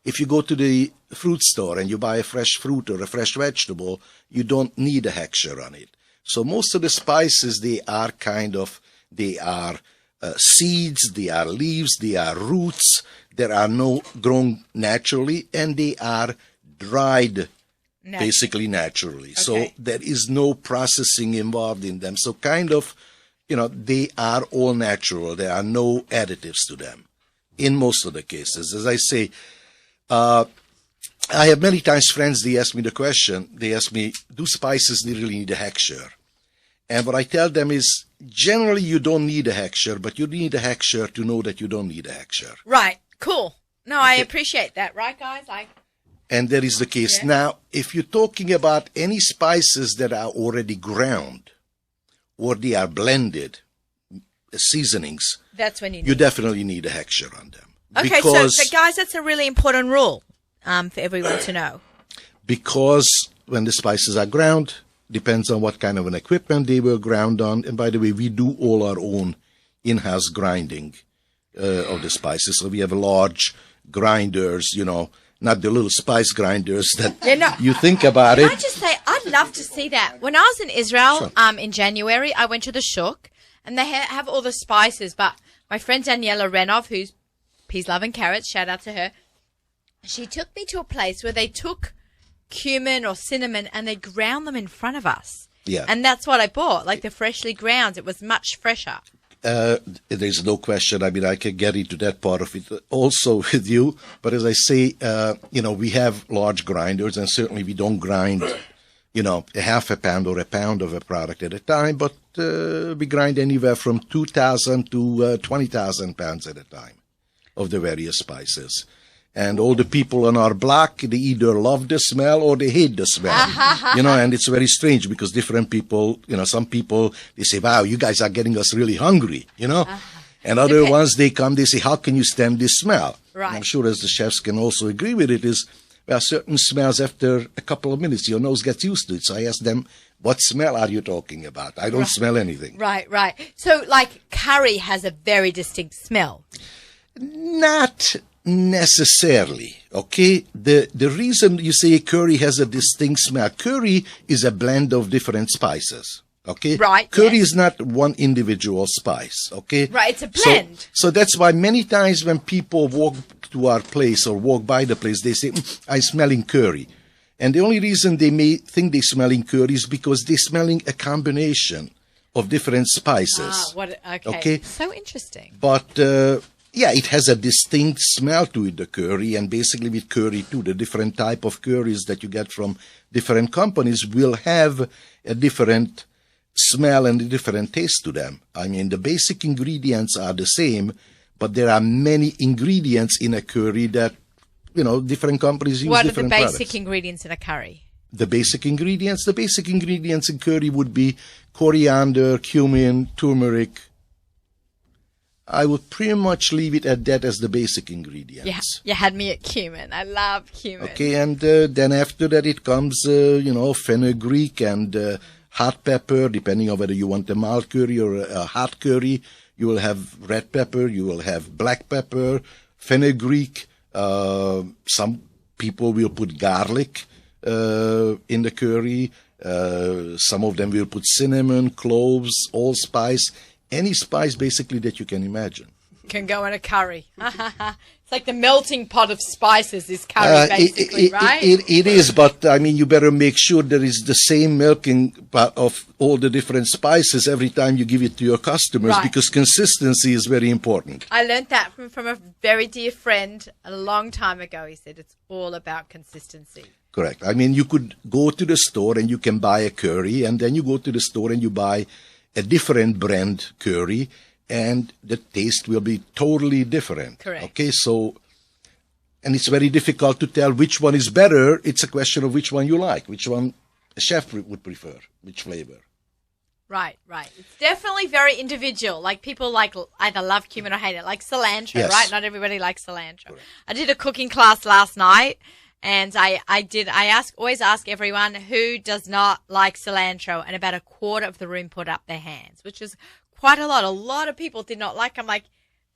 if you go to the fruit store and you buy a fresh fruit or a fresh vegetable, you don't need a hechsher on it. So most of the spices, they are seeds, they are leaves, they are roots. There are no grown naturally, and they are dried basically naturally. Okay. So there is no processing involved in them. So they are all natural. There are no additives to them in most of the cases. As I say, I have many times friends, they ask me the question, they ask me, do spices really need a hechsher? And what I tell them is, generally you don't need a hechsher, but you need a hechsher to know that you don't need a hechsher. Right. Cool. No, I appreciate that. Right, guys? And that is the case. Yeah. Now, if you're talking about any spices that are already ground or they are blended, seasonings, That's when you need you definitely need a hechsher on them. Okay, so guys, that's a really important rule for everyone to know. Because when the spices are ground, depends on what kind of an equipment they were ground on. And by the way, we do all our own in-house grinding of the spices. So we have large grinders, not the little spice grinders that you think about Can it. I just say, I'd love to see that. When I was in Israel in January, I went to the Shuk, and they have all the spices. But my friend Daniela Renov, who's Peas, Love and Carrots, shout out to her, she took me to a place where they took cumin or cinnamon and they ground them in front of us. Yeah. And that's what I bought, like the freshly ground. It was much fresher. There's no question. I mean, I can get into that part of it also with you. But as I say, we have large grinders, and certainly we don't grind, a half a pound or a pound of a product at a time. But we grind anywhere from 2,000 to 20,000 pounds at a time of the various spices. And all the people on our block, they either love the smell or they hate the smell. And it's very strange because different people, some people, they say, wow, you guys are getting us really hungry, And other ones, they come, they say, how can you stand this smell? Right. And I'm sure as the chefs can also agree with it is, well, certain smells after a couple of minutes, your nose gets used to it. So I ask them, what smell are you talking about? I don't smell anything. Right. So, like, curry has a very distinct smell. Not necessarily, okay? The reason you say curry has a distinct smell, curry is a blend of different spices, okay? Right, Curry yes. is not one individual spice, okay? Right, it's a blend. So that's why many times when people walk to our place or walk by the place, they say, I'm smelling curry. And the only reason they may think they're smelling curry is because they're smelling a combination of different spices. Okay. So interesting. But, it has a distinct smell to it, the curry, and basically with curry too, the different type of curries that you get from different companies will have a different smell and a different taste to them. I mean, the basic ingredients are the same, but there are many ingredients in a curry that, different companies use What are the different basic products. ingredients in a curry? The basic ingredients in curry would be coriander, cumin, turmeric. I would pretty much leave it at that as the basic ingredients. Yeah, you had me at cumin. I love cumin. Okay, and then after that it comes, fenugreek and hot pepper, depending on whether you want a mild curry or a hot curry. You will have red pepper, you will have black pepper, fenugreek. Some people will put garlic in the curry. Some of them will put cinnamon, cloves, allspice, any spice basically that you can imagine. Can go in a curry. It's like the melting pot of spices is curry, basically, right? It is, but I mean, you better make sure there is the same melting pot of all the different spices every time you give it to your customers, Right. because consistency is very important. I learned that from a very dear friend a long time ago. He said it's all about consistency. Correct. I mean, you could go to the store and you can buy a curry, and then you go to the store and you buy a different brand curry, and the taste will be totally different. Correct. Okay, so, and it's very difficult to tell which one is better. It's a question of which one you like, which one a chef would prefer, which flavor. Right. It's definitely very individual. Like people either love cumin or hate it, like cilantro, Yes. right? Not everybody likes cilantro. I did a cooking class last night, and I always ask everyone who does not like cilantro, and about a quarter of the room put up their hands, which is quite a lot. A lot of people did not like. I'm like,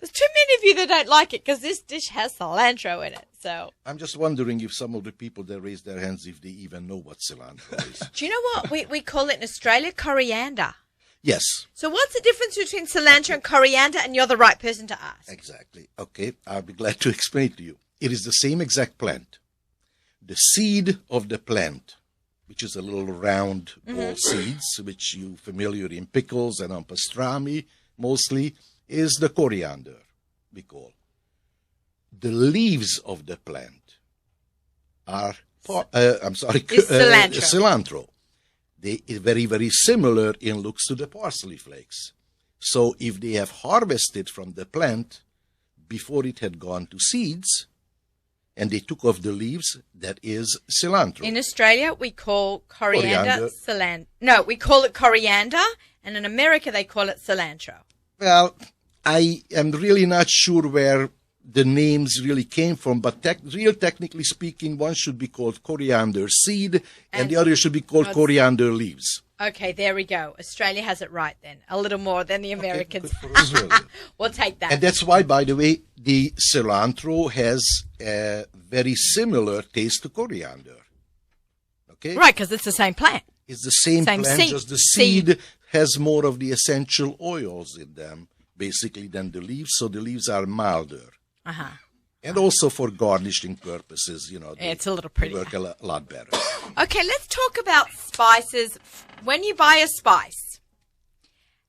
there's too many of you that don't like it because this dish has cilantro in it. So I'm just wondering if some of the people that raise their hands, if they even know what cilantro is. do you know what we call it in Australia? Coriander. Yes, So what's the difference between cilantro and coriander? And you're the right person to ask. exactly. Okay, I'll be glad to explain to you. It is the same exact plant. The seed of the plant, which is a little round ball seeds, which you familiar in pickles and on pastrami mostly, is the coriander, we call. The leaves of the plant are, cilantro. cilantro. They are very, very similar in looks to the parsley flakes. So if they have harvested from the plant before it had gone to seeds, and they took off the leaves, that is cilantro. In Australia, we call coriander Coriander. cilantro. No, we call it coriander, and in America, they call it cilantro. Well, I am really not sure where the names really came from, but technically speaking, one should be called coriander seed, and the other should be called coriander leaves. Okay, there we go. Australia has it right then. A little more than the Americans. Good for Israel. We'll take that. And that's why, by the way, the cilantro has a very similar taste to coriander. Okay? Right, because it's the same plant. It's the same plant, seed. just the seed has more of the essential oils in them, basically, than the leaves, so the leaves are milder. Uh-huh. And also for garnishing purposes, they It's a little prettier. work a lot better. Okay, let's talk about spices. When you buy a spice,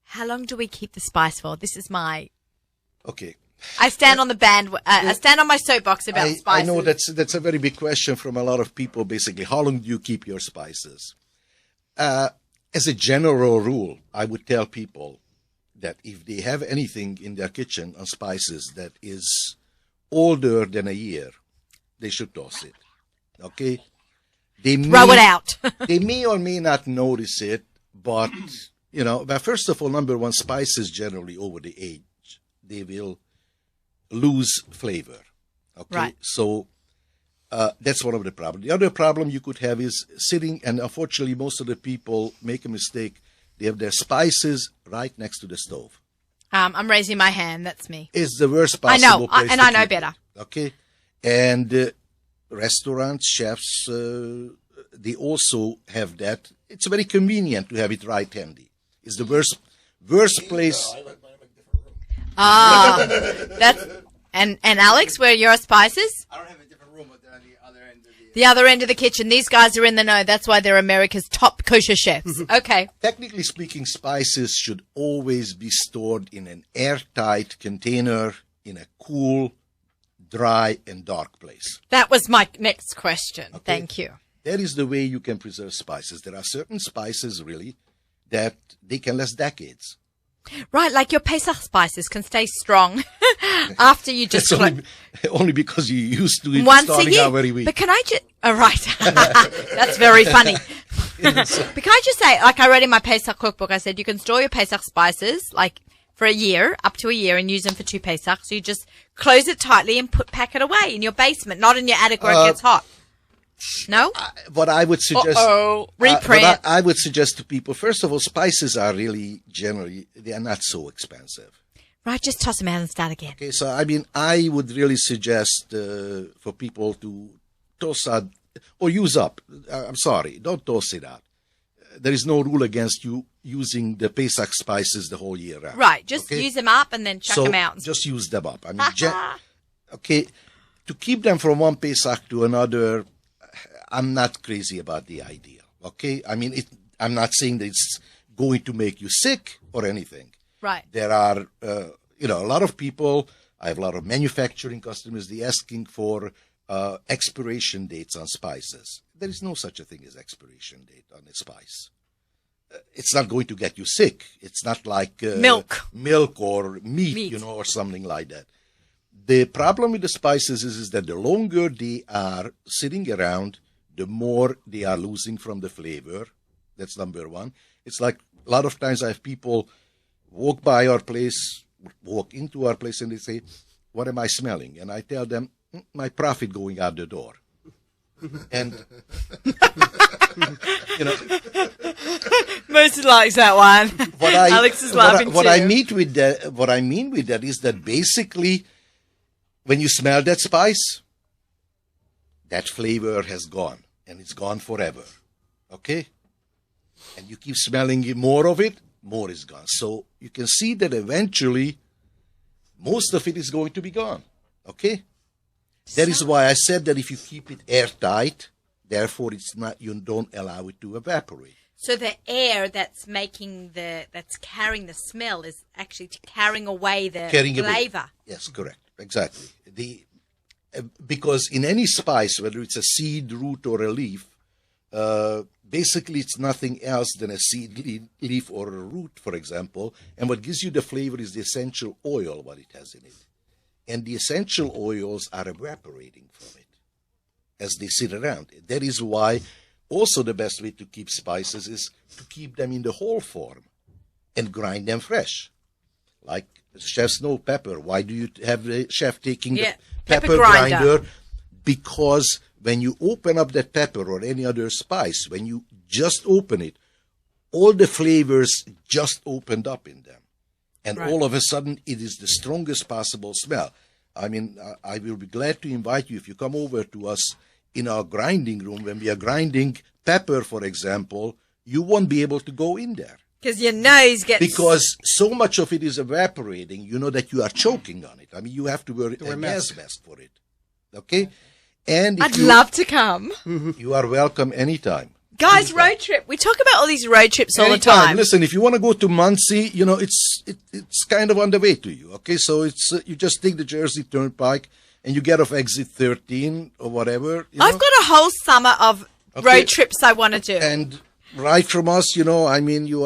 how long do we keep the spice for? This is my... Okay. I stand on the I stand on my soapbox about I spices. know that's a very big question from a lot of people, basically. How long do you keep your spices? As a general rule, I would tell people that if they have anything in their kitchen on spices that is older than a year, they should toss it. Okay? Throw it out. They may or may not notice it, but, but first of all, number one, spices generally over the age, they will lose flavor. Okay? Right. So that's one of the problems. The other problem you could have is sitting, and unfortunately most of the people make a mistake. They have their spices right next to the stove. I'm raising my hand. That's me. It's the worst I possible know, place and to I know keep it. better. Okay? And restaurants, chefs, they also have that. It's very convenient to have it right handy. It's the worst place. Ah, that's And Alex, where are your spices? I don't have a different room, but they're on the other end of The other end of the kitchen. These guys are in the know. That's why they're America's top kosher chefs. Okay. Technically speaking, spices should always be stored in an airtight container in a cool, dry, and dark place. That was my next question. Thank you. That is the way you can preserve spices. There are certain spices, really, that they can last decades. Right, like your Pesach spices can stay strong after you just It's only because you're used to it once a starting year. out very weak. But can I just? Oh, right. That's very funny. But can I just say, like I read in my Pesach cookbook, I said you can store your Pesach spices like for a year, up to a year, and use them for 2 Pesach. So you just close it tightly and pack it away in your basement, not in your attic where it gets hot. No? What I would suggest, reprint. what I would suggest to people, first of all, spices are really generally they are not so expensive. Right, just toss them out and start again. Okay, so I mean, I would really suggest for people to toss out or use up. I'm sorry, don't toss it out. There is no rule against you using the Pesach spices the whole year round. Right, just okay? use them up and then chuck them out. Just use them up. I mean, okay, to keep them from one Pesach to another, I'm not crazy about the idea. Okay, I mean, I'm not saying that it's going to make you sick or anything. Right. There are, a lot of people. I have a lot of manufacturing customers. They're asking for expiration dates on spices. There is no such a thing as expiration date on a spice. It's not going to get you sick. It's not like milk or meat, or something like that. The problem with the spices is that the longer they are sitting around, the more they are losing from the flavor. That's number one. It's like a lot of times I have people walk into our place, and they say, "What am I smelling?" And I tell them, "My profit going out the door." And Most likes that one. Alex is laughing what too. I mean with that is that basically, when you smell that spice, that flavor has gone, and it's gone forever. Okay? And you keep smelling more of it, more is gone. So you can see that eventually, most of it is going to be gone. Okay? That is why I said that if you keep it airtight, therefore you don't allow it to evaporate. So the air that's carrying the smell is actually carrying away the flavor. Yes, correct. Exactly. Because in any spice, whether it's a seed, root, or a leaf, basically it's nothing else than a seed, leaf, or a root, for example. And what gives you the flavor is the essential oil, what it has in it. And the essential oils are evaporating from it as they sit around. That is why also the best way to keep spices is to keep them in the whole form and grind them fresh. Like chefs know pepper. Why do you have the chef taking the pepper grinder? Because when you open up that pepper or any other spice, when you just open it, all the flavors just opened up in them. And all of a sudden, it is the strongest possible smell. I mean, I will be glad to invite you if you come over to us in our grinding room. When we are grinding pepper, for example, you won't be able to go in there. Because your nose gets... Because so much of it is evaporating, you know that you are choking on it. I mean, you have to wear a gas mask for it. Okay? And I'd love to come. You are welcome anytime. Guys, road trip. We talk about all these road trips all the time. Listen, if you want to go to Muncie, it's kind of on the way to you. Okay, so it's you just take the Jersey Turnpike and you get off exit 13 or whatever. I've got a whole summer of road trips I want to do. And right from us, you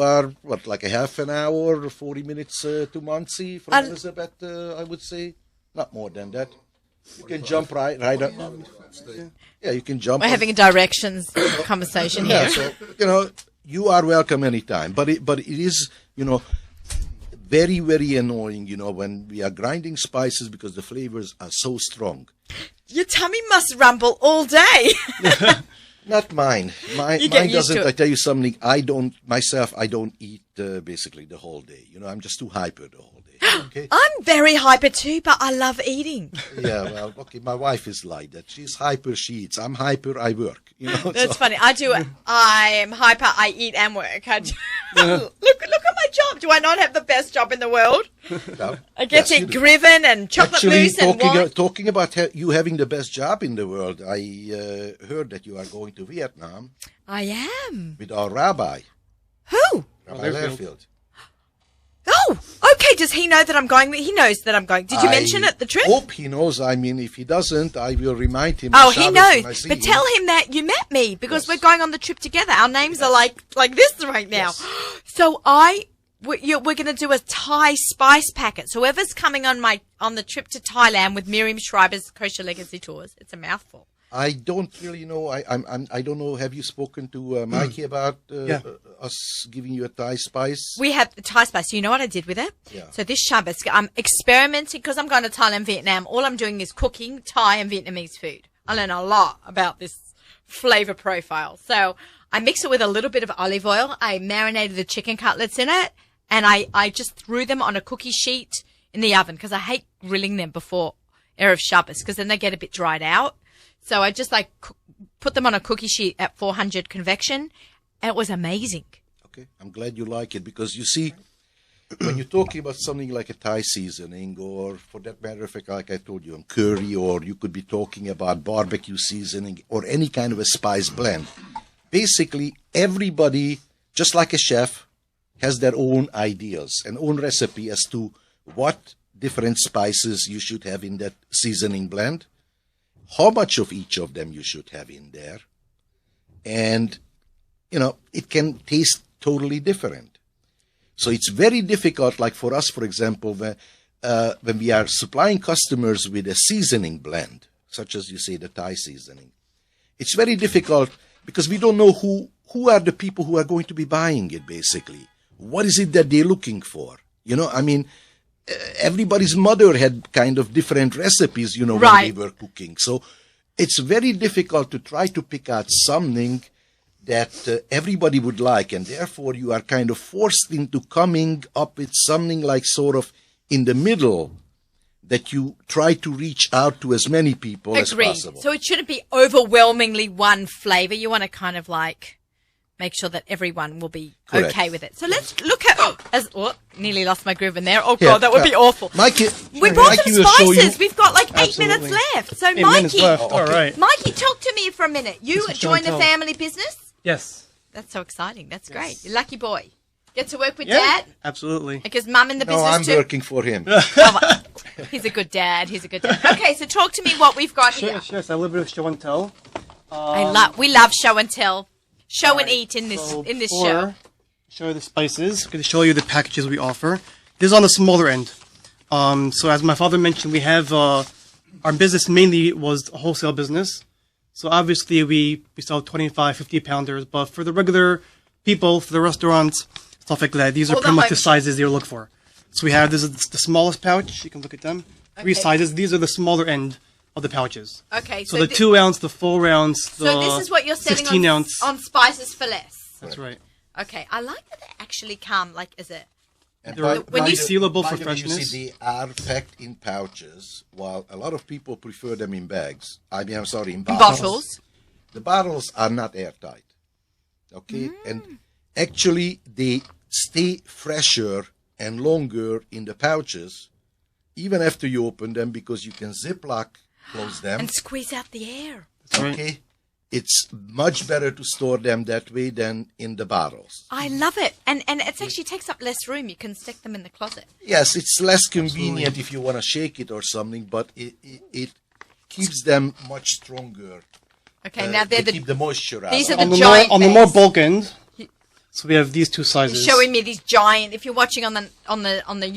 are like a half an hour, 40 minutes to Muncie from Elizabeth. I would say not more than that. You can jump right up. Yeah, you can jump. We're having a directions conversation here. So, you are welcome anytime. But it is, very, very annoying, when we are grinding spices because the flavors are so strong. Your tummy must rumble all day. Not mine. Mine doesn't. I tell you something. I don't eat basically the whole day. I'm just too hyper the whole day. Okay. I'm very hyper too, but I love eating. Yeah, well, okay, my wife is like that. She's hyper, she eats. I'm hyper, I work. That's funny. I am hyper. I eat and work. Look at my job. Do I not have the best job in the world? No. I get to Yes, eat griven and chocolate Actually, mousse and wine. talking about you having the best job in the world, I heard that you are going to Vietnam I am. with our rabbi, Who? Rabbi Learfield. Oh, okay. Does he know that I'm going? He knows that I'm going. Did you mention it, the trip? I hope he knows. I mean, if he doesn't, I will remind him. Oh, on he Shabbos when I knows. see But him. tell him that you met me because Yes. we're going on the trip together. Our names are like this right now. Yes. So we're going to do a Thai spice packet. So whoever's coming on the trip to Thailand with Miriam Schreiber's Kosher Legacy Tours, it's a mouthful. I don't really know. I don't know. Have you spoken to Mikey about us giving you a Thai spice? We have the Thai spice. You know what I did with it? Yeah. So this Shabbos, I'm experimenting because I'm going to Thailand, Vietnam. All I'm doing is cooking Thai and Vietnamese food. I learn a lot about this flavor profile. So I mix it with a little bit of olive oil. I marinated the chicken cutlets in it, and I just threw them on a cookie sheet in the oven because I hate grilling them before Erev Shabbos because then they get a bit dried out. So I just put them on a cookie sheet at 400 convection, and it was amazing. Okay, I'm glad you like it because you see, when you're talking about something like a Thai seasoning, or for that matter of fact, like I told you, on curry, or you could be talking about barbecue seasoning, or any kind of a spice blend. Basically, everybody, just like a chef, has their own ideas and own recipe as to what different spices you should have in that seasoning blend, how much of each of them you should have in there, and it can taste totally different. So it's very difficult, like for us, for example, when we are supplying customers with a seasoning blend, such as you say the Thai seasoning, it's very difficult because we don't know who are the people who are going to be buying it, basically. What is it that they're looking for? Everybody's mother had kind of different recipes, when they were cooking. So it's very difficult to try to pick out something that everybody would like. And therefore, you are kind of forced into coming up with something like sort of in the middle that you try to reach out to as many people as possible. So it shouldn't be overwhelmingly one flavor. You want to kind of make sure that everyone will be okay with it. So let's look at nearly lost my groove in there. Oh God, that would be awful. Mikey, we brought Mikey some will show spices. you. We've got like 8 Absolutely. minutes left. So 8 minutes left. All right. Mikey, talk to me for a minute. You This is joined a Chantal. family business? Yes. That's so exciting. That's great. You're a lucky boy. Get to work with Yeah. Dad? Absolutely. Because Mum in the No, business I'm too. working for him. He's a good dad. Okay, so talk to me what we've got here. Sure. So a little bit of show and tell. We love show and tell. Show and eat in this So show. before show you the spices. I'm going to show you the packages we offer. This is on the smaller end. So as my father mentioned, we have our business mainly was a wholesale business. So obviously we sell 25, 50 pounders, but for the regular people, for the restaurants, stuff like that, these are All the pretty much the home- sizes you look for. So we have, this is the smallest pouch. You can look at them. 3 Okay. sizes. These are the smaller end of the pouches. Okay, So the 2 ounce, the 4 ounce, the So this is what you're selling 16 ounce. on spices for less. That's right. Okay, I like that they actually come is it? And They're when you- sealable by for the way, freshness. You see, they are packed in pouches, while a lot of people prefer them in bags. In Bottles. The bottles are not airtight. Okay? And actually, they stay fresher and longer in the pouches, even after you open them, because you can Ziploc close them. And squeeze out the air. right. Okay? It's much better to store them that way than in the bottles. I love it. And it actually takes up less room. You can stick them in the closet. Yes, it's less convenient if you want to shake it or something, but it keeps them much stronger. Okay, now They they're keep the moisture out. these are of the it. giant on the more bags. bulk end. So we have these 2 sizes. showing me these giant. If you're watching on the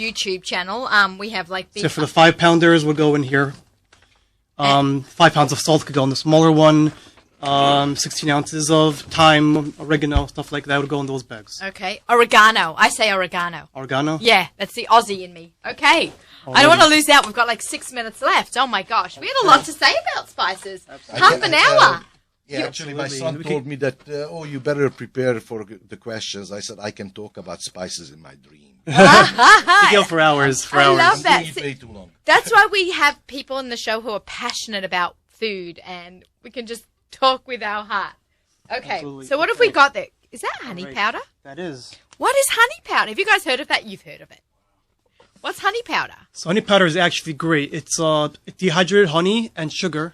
YouTube channel, we have these. So for the 5 pounders would go in here. 5 pounds of salt could go in the smaller one. 16 ounces of thyme, oregano, stuff like that would go in those bags. Okay, oregano. I say oregano. Oregano. Yeah, that's the Aussie in me. Okay. I don't want to lose out. We've got 6 minutes left. Oh my gosh. We had a lot to say about spices. Half an hour. Yeah, actually, my Absolutely. son told me that, you better prepare for the questions. I said, I can talk about spices in my dream. We go for hours. For I hours. love that. Way, way too long. That's why we have people on the show who are passionate about food, and we can just talk with our heart. Okay, Absolutely. so what have we got there? Is that honey Right. powder? That is. What is honey powder? Have you guys heard of that? You've heard of it. What's honey powder? So honey powder is actually great. It's dehydrated honey and sugar,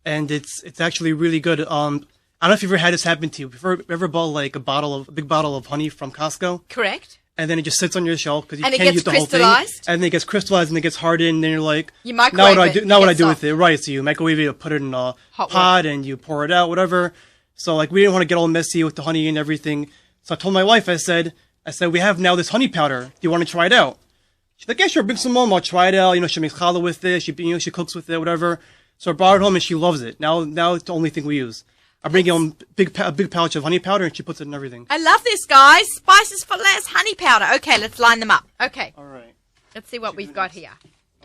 and it's actually really good. I don't know if you've ever had this happen to you. If you ever bought like a big bottle of honey from Costco, Correct. and then it just sits on your shelf because you And it can't gets use the whole thing, crystallized? and then it gets crystallized and it gets hardened, and then you're like, You now microwave what I it, do? it Now what I gets do soft. with it? Right. So you microwave it, put it in a Hot pot, and you pour it out, whatever. So like we didn't want to get all messy with the honey and everything. So I told my wife, I said, we have now this honey powder. Do you want to try it out? She's like, yeah, sure, bring some home. I'll try it out. You know, she makes challah with it. She cooks with it, whatever. So I brought it home and she loves it. Now it's the only thing we use. I bring home a big pouch of honey powder and she puts it in everything. I love this, guys. Spices for less, honey powder. Okay, let's line them up. Okay, All right. let's see what we've got here.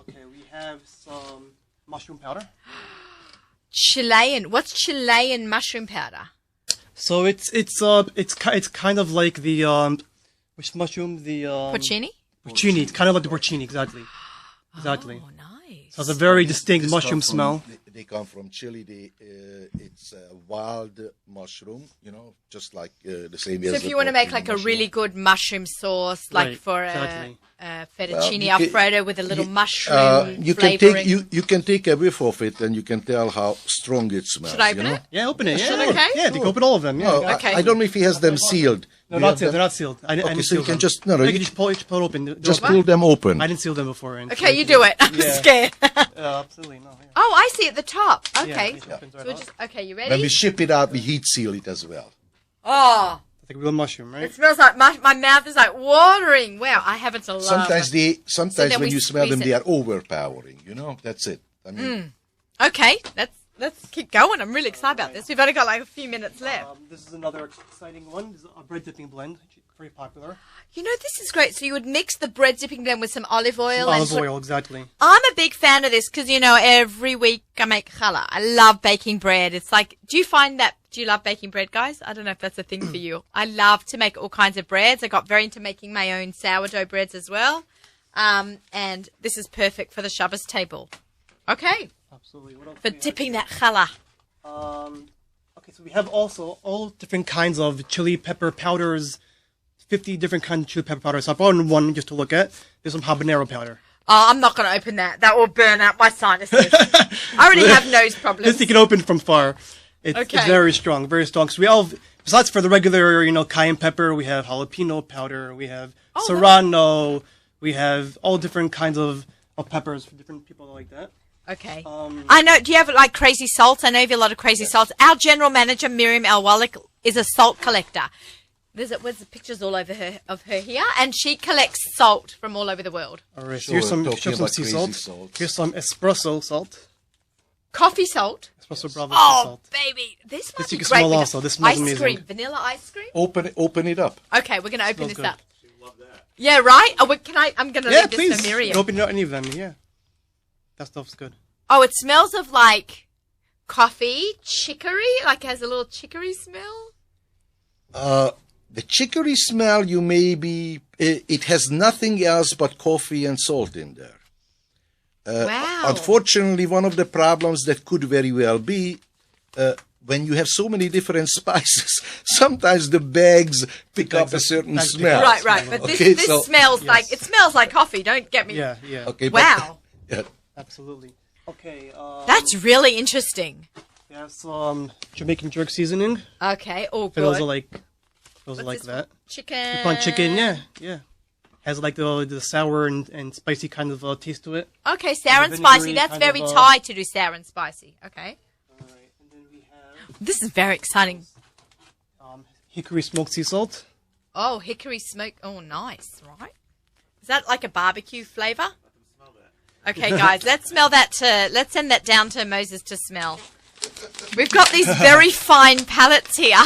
Okay, we have some mushroom powder. Chilean. What's Chilean mushroom powder? So it's kind of like the which mushroom, the Porcini? porcini. It's kind of like the porcini, exactly. Exactly. Oh, nice. So it's a very distinct This mushroom come from- smell. They come from Chile. It's a wild mushroom, just like the same So as if the you want to make porcini like a mushroom. really good mushroom sauce, like Right, for exactly. a fettuccine you can- alfredo with a little mushroom you can flavoring. take you can take a whiff of it and you can tell how strong it smells. Should I open it? Yeah, open it. Yeah, Should I? Okay. yeah. You can open all of them. Yeah. No, yeah. Okay. I don't know if he has them sealed. No, You not have sealed. them- They're not sealed. I didn't Okay, so seal you can them. just you you just pull it open. just pull them open. I didn't seal them before. Okay, you do it. I'm Yeah. scared. Absolutely no. Yeah. Oh, I see at the top. Okay. it opens right So we're up. just okay. You When ready? we ship it out, we heat seal it as well. Oh, It's like a real mushroom, right? it smells like my mouth is like watering. Wow, I haven't a lot. Sometimes then when we you smell them, squeeze they it. are overpowering. That's it. I mean, Okay, let's keep going. I'm really excited about this. We've only got like a few minutes left. This is another exciting one. This is a bread dipping blend. Very popular. You know, this is great. So you would mix the bread dipping blend with some olive oil. Olive and oil, exactly. I'm a big fan of this because, every week I make challah. I love baking bread. It's like, do you love baking bread, guys? I don't know if that's a thing for you. I love to make all kinds of breads. I got very into making my own sourdough breads as well. And this is perfect for the Shabbos table. Okay. Absolutely. What else For do we have? dipping that challah. Okay, so we have also all different kinds of chili pepper powders. 50 different kinds of chili pepper powders. So I brought in one just to look at. There's some habanero powder. Oh, I'm not going to open that. That will burn out my sinuses. I already have nose problems. This you can open from far. It's Okay. very strong, very strong. So we all, besides for the regular, cayenne pepper, we have jalapeno powder, we have serrano, we have all different kinds of peppers for different people like that. Okay. I know. Do you have like crazy salts? I know you have a lot of crazy salts. Our general manager, Miriam El-Walik, is a salt collector. There's the pictures all over of her here, and she collects salt from all over the world. All right, So so here's some, we're talking here's some about sea crazy salt. salt. Here's some espresso salt. Coffee salt. Espresso bravo sea Oh, salt. baby, this might you be can great. smell with also. This smells ice amazing. cream, vanilla ice cream. open it up. Okay, we're gonna open Smells this good. up. Yeah, right. Oh, I'm gonna Yeah, leave this please. for You Miriam. can open any of them, yeah. That stuff's good. Oh, it smells of like coffee, chicory. Like it has a little chicory smell. The chicory smell, it has nothing else but coffee and salt in there. Wow. Unfortunately, one of the problems that could very well be when you have so many different spices, sometimes the bags pick up a certain Bags pick smell. up. Right. But Okay, this so- smells like it smells like coffee. Don't get me. Yeah, yeah. Okay, Wow. yeah. Absolutely. Okay, That's really interesting. we have some Jamaican jerk seasoning. Okay. All For those good. are like What's like this that. one? Chicken. You put on chicken, yeah. Has like the sour and spicy kind of taste to it. Okay, sour and The spicy. vinegary That's kind very of, Thai to do sour and spicy. Okay. Alright, and then we have This is very exciting. hickory smoked sea salt. Oh, hickory smoke. Oh, nice. Right. Is that like a barbecue flavor? Okay, guys, let's smell that let's send that down to Moses to smell. We've got these very fine palettes here.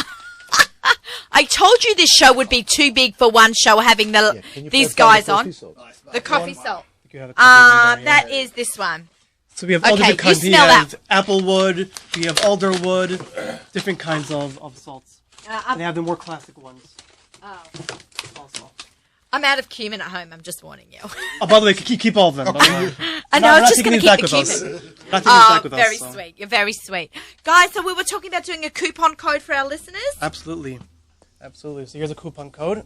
I told you this show would be too big for one show having Can you these press down guys the on. coffee salt? The coffee salt. You have a couple of them there, yeah. That is this one. So we have all Okay, different kinds. you We smell have applewood, we have alderwood, different kinds of salts. And they have the more classic ones. Also. I'm out of cumin at home. I'm just warning you. Oh, by the way, keep all of them. I know. It's just going to keep the cumin. Oh, very sweet. You're very sweet. Guys, so we were talking about doing a coupon code for our listeners Absolutely. So here's a coupon code.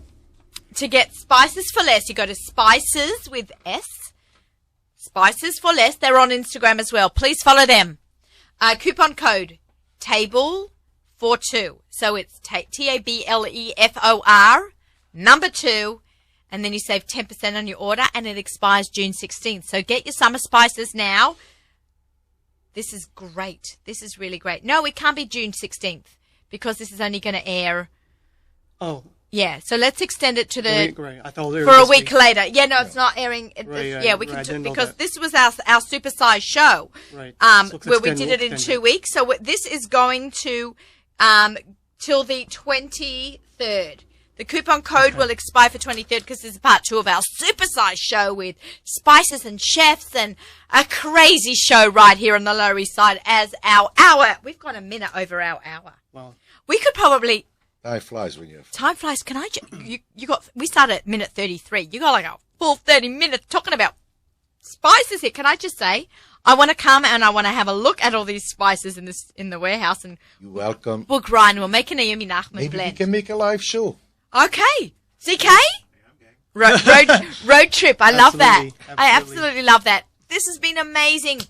to get spices for less. You go to Spices with S. Spices for less. They're on Instagram as well. Please follow them. Coupon code TABLE42. So it's TABLEFOR number 2. And then you save 10% on your order, and it expires June 16th. So get your summer spices now. This is great. This is really great. No, it can't be June 16th because this is only going to air. Oh. Yeah, so let's extend it to the Great. I thought it for was a this week later. Yeah, no, it's not airing. Yeah, we right, I can didn't know because that. this was our supersized show. Right. So Where we extend- did it in extend 2 weeks. So this is going to till the 23rd. The coupon code will expire for 23rd because this is part 2 of our supersized show with spices and chefs and a crazy show right here on the Lower East Side as our hour. We've got a minute over our hour. Wow. We could probably. Time flies when you have Time flies. Can I? You got. We started at minute 33. You got like a full 30 minutes talking about spices here. Can I just say, I want to come and I want to have a look at all these spices in the warehouse and You're welcome. we'll grind. We'll make a Naomi Nachman Maybe we blend. can make a live show. Okay, CK. Road trip. I love that. I absolutely love that. This has been amazing,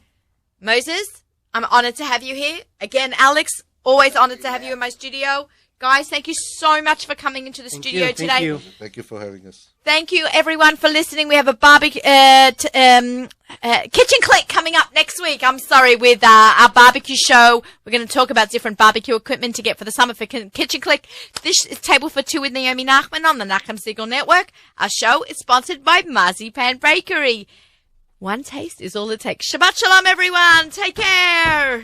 Moses. I'm honored to have you here again, Alex. Always honored to have you in my studio. Guys, thank you so much for coming into the studio today. Thank you. Thank you for having us. Thank you, everyone, for listening. We have a barbecue, Kitchen Click coming up next week. I'm sorry, with our barbecue show. We're going to talk about different barbecue equipment to get for the summer for Kitchen Click. This is Table for Two with Naomi Nachman on the Nachum Siegel Network. Our show is sponsored by Marzipan Bakery. One taste is all it takes. Shabbat Shalom, everyone. Take care.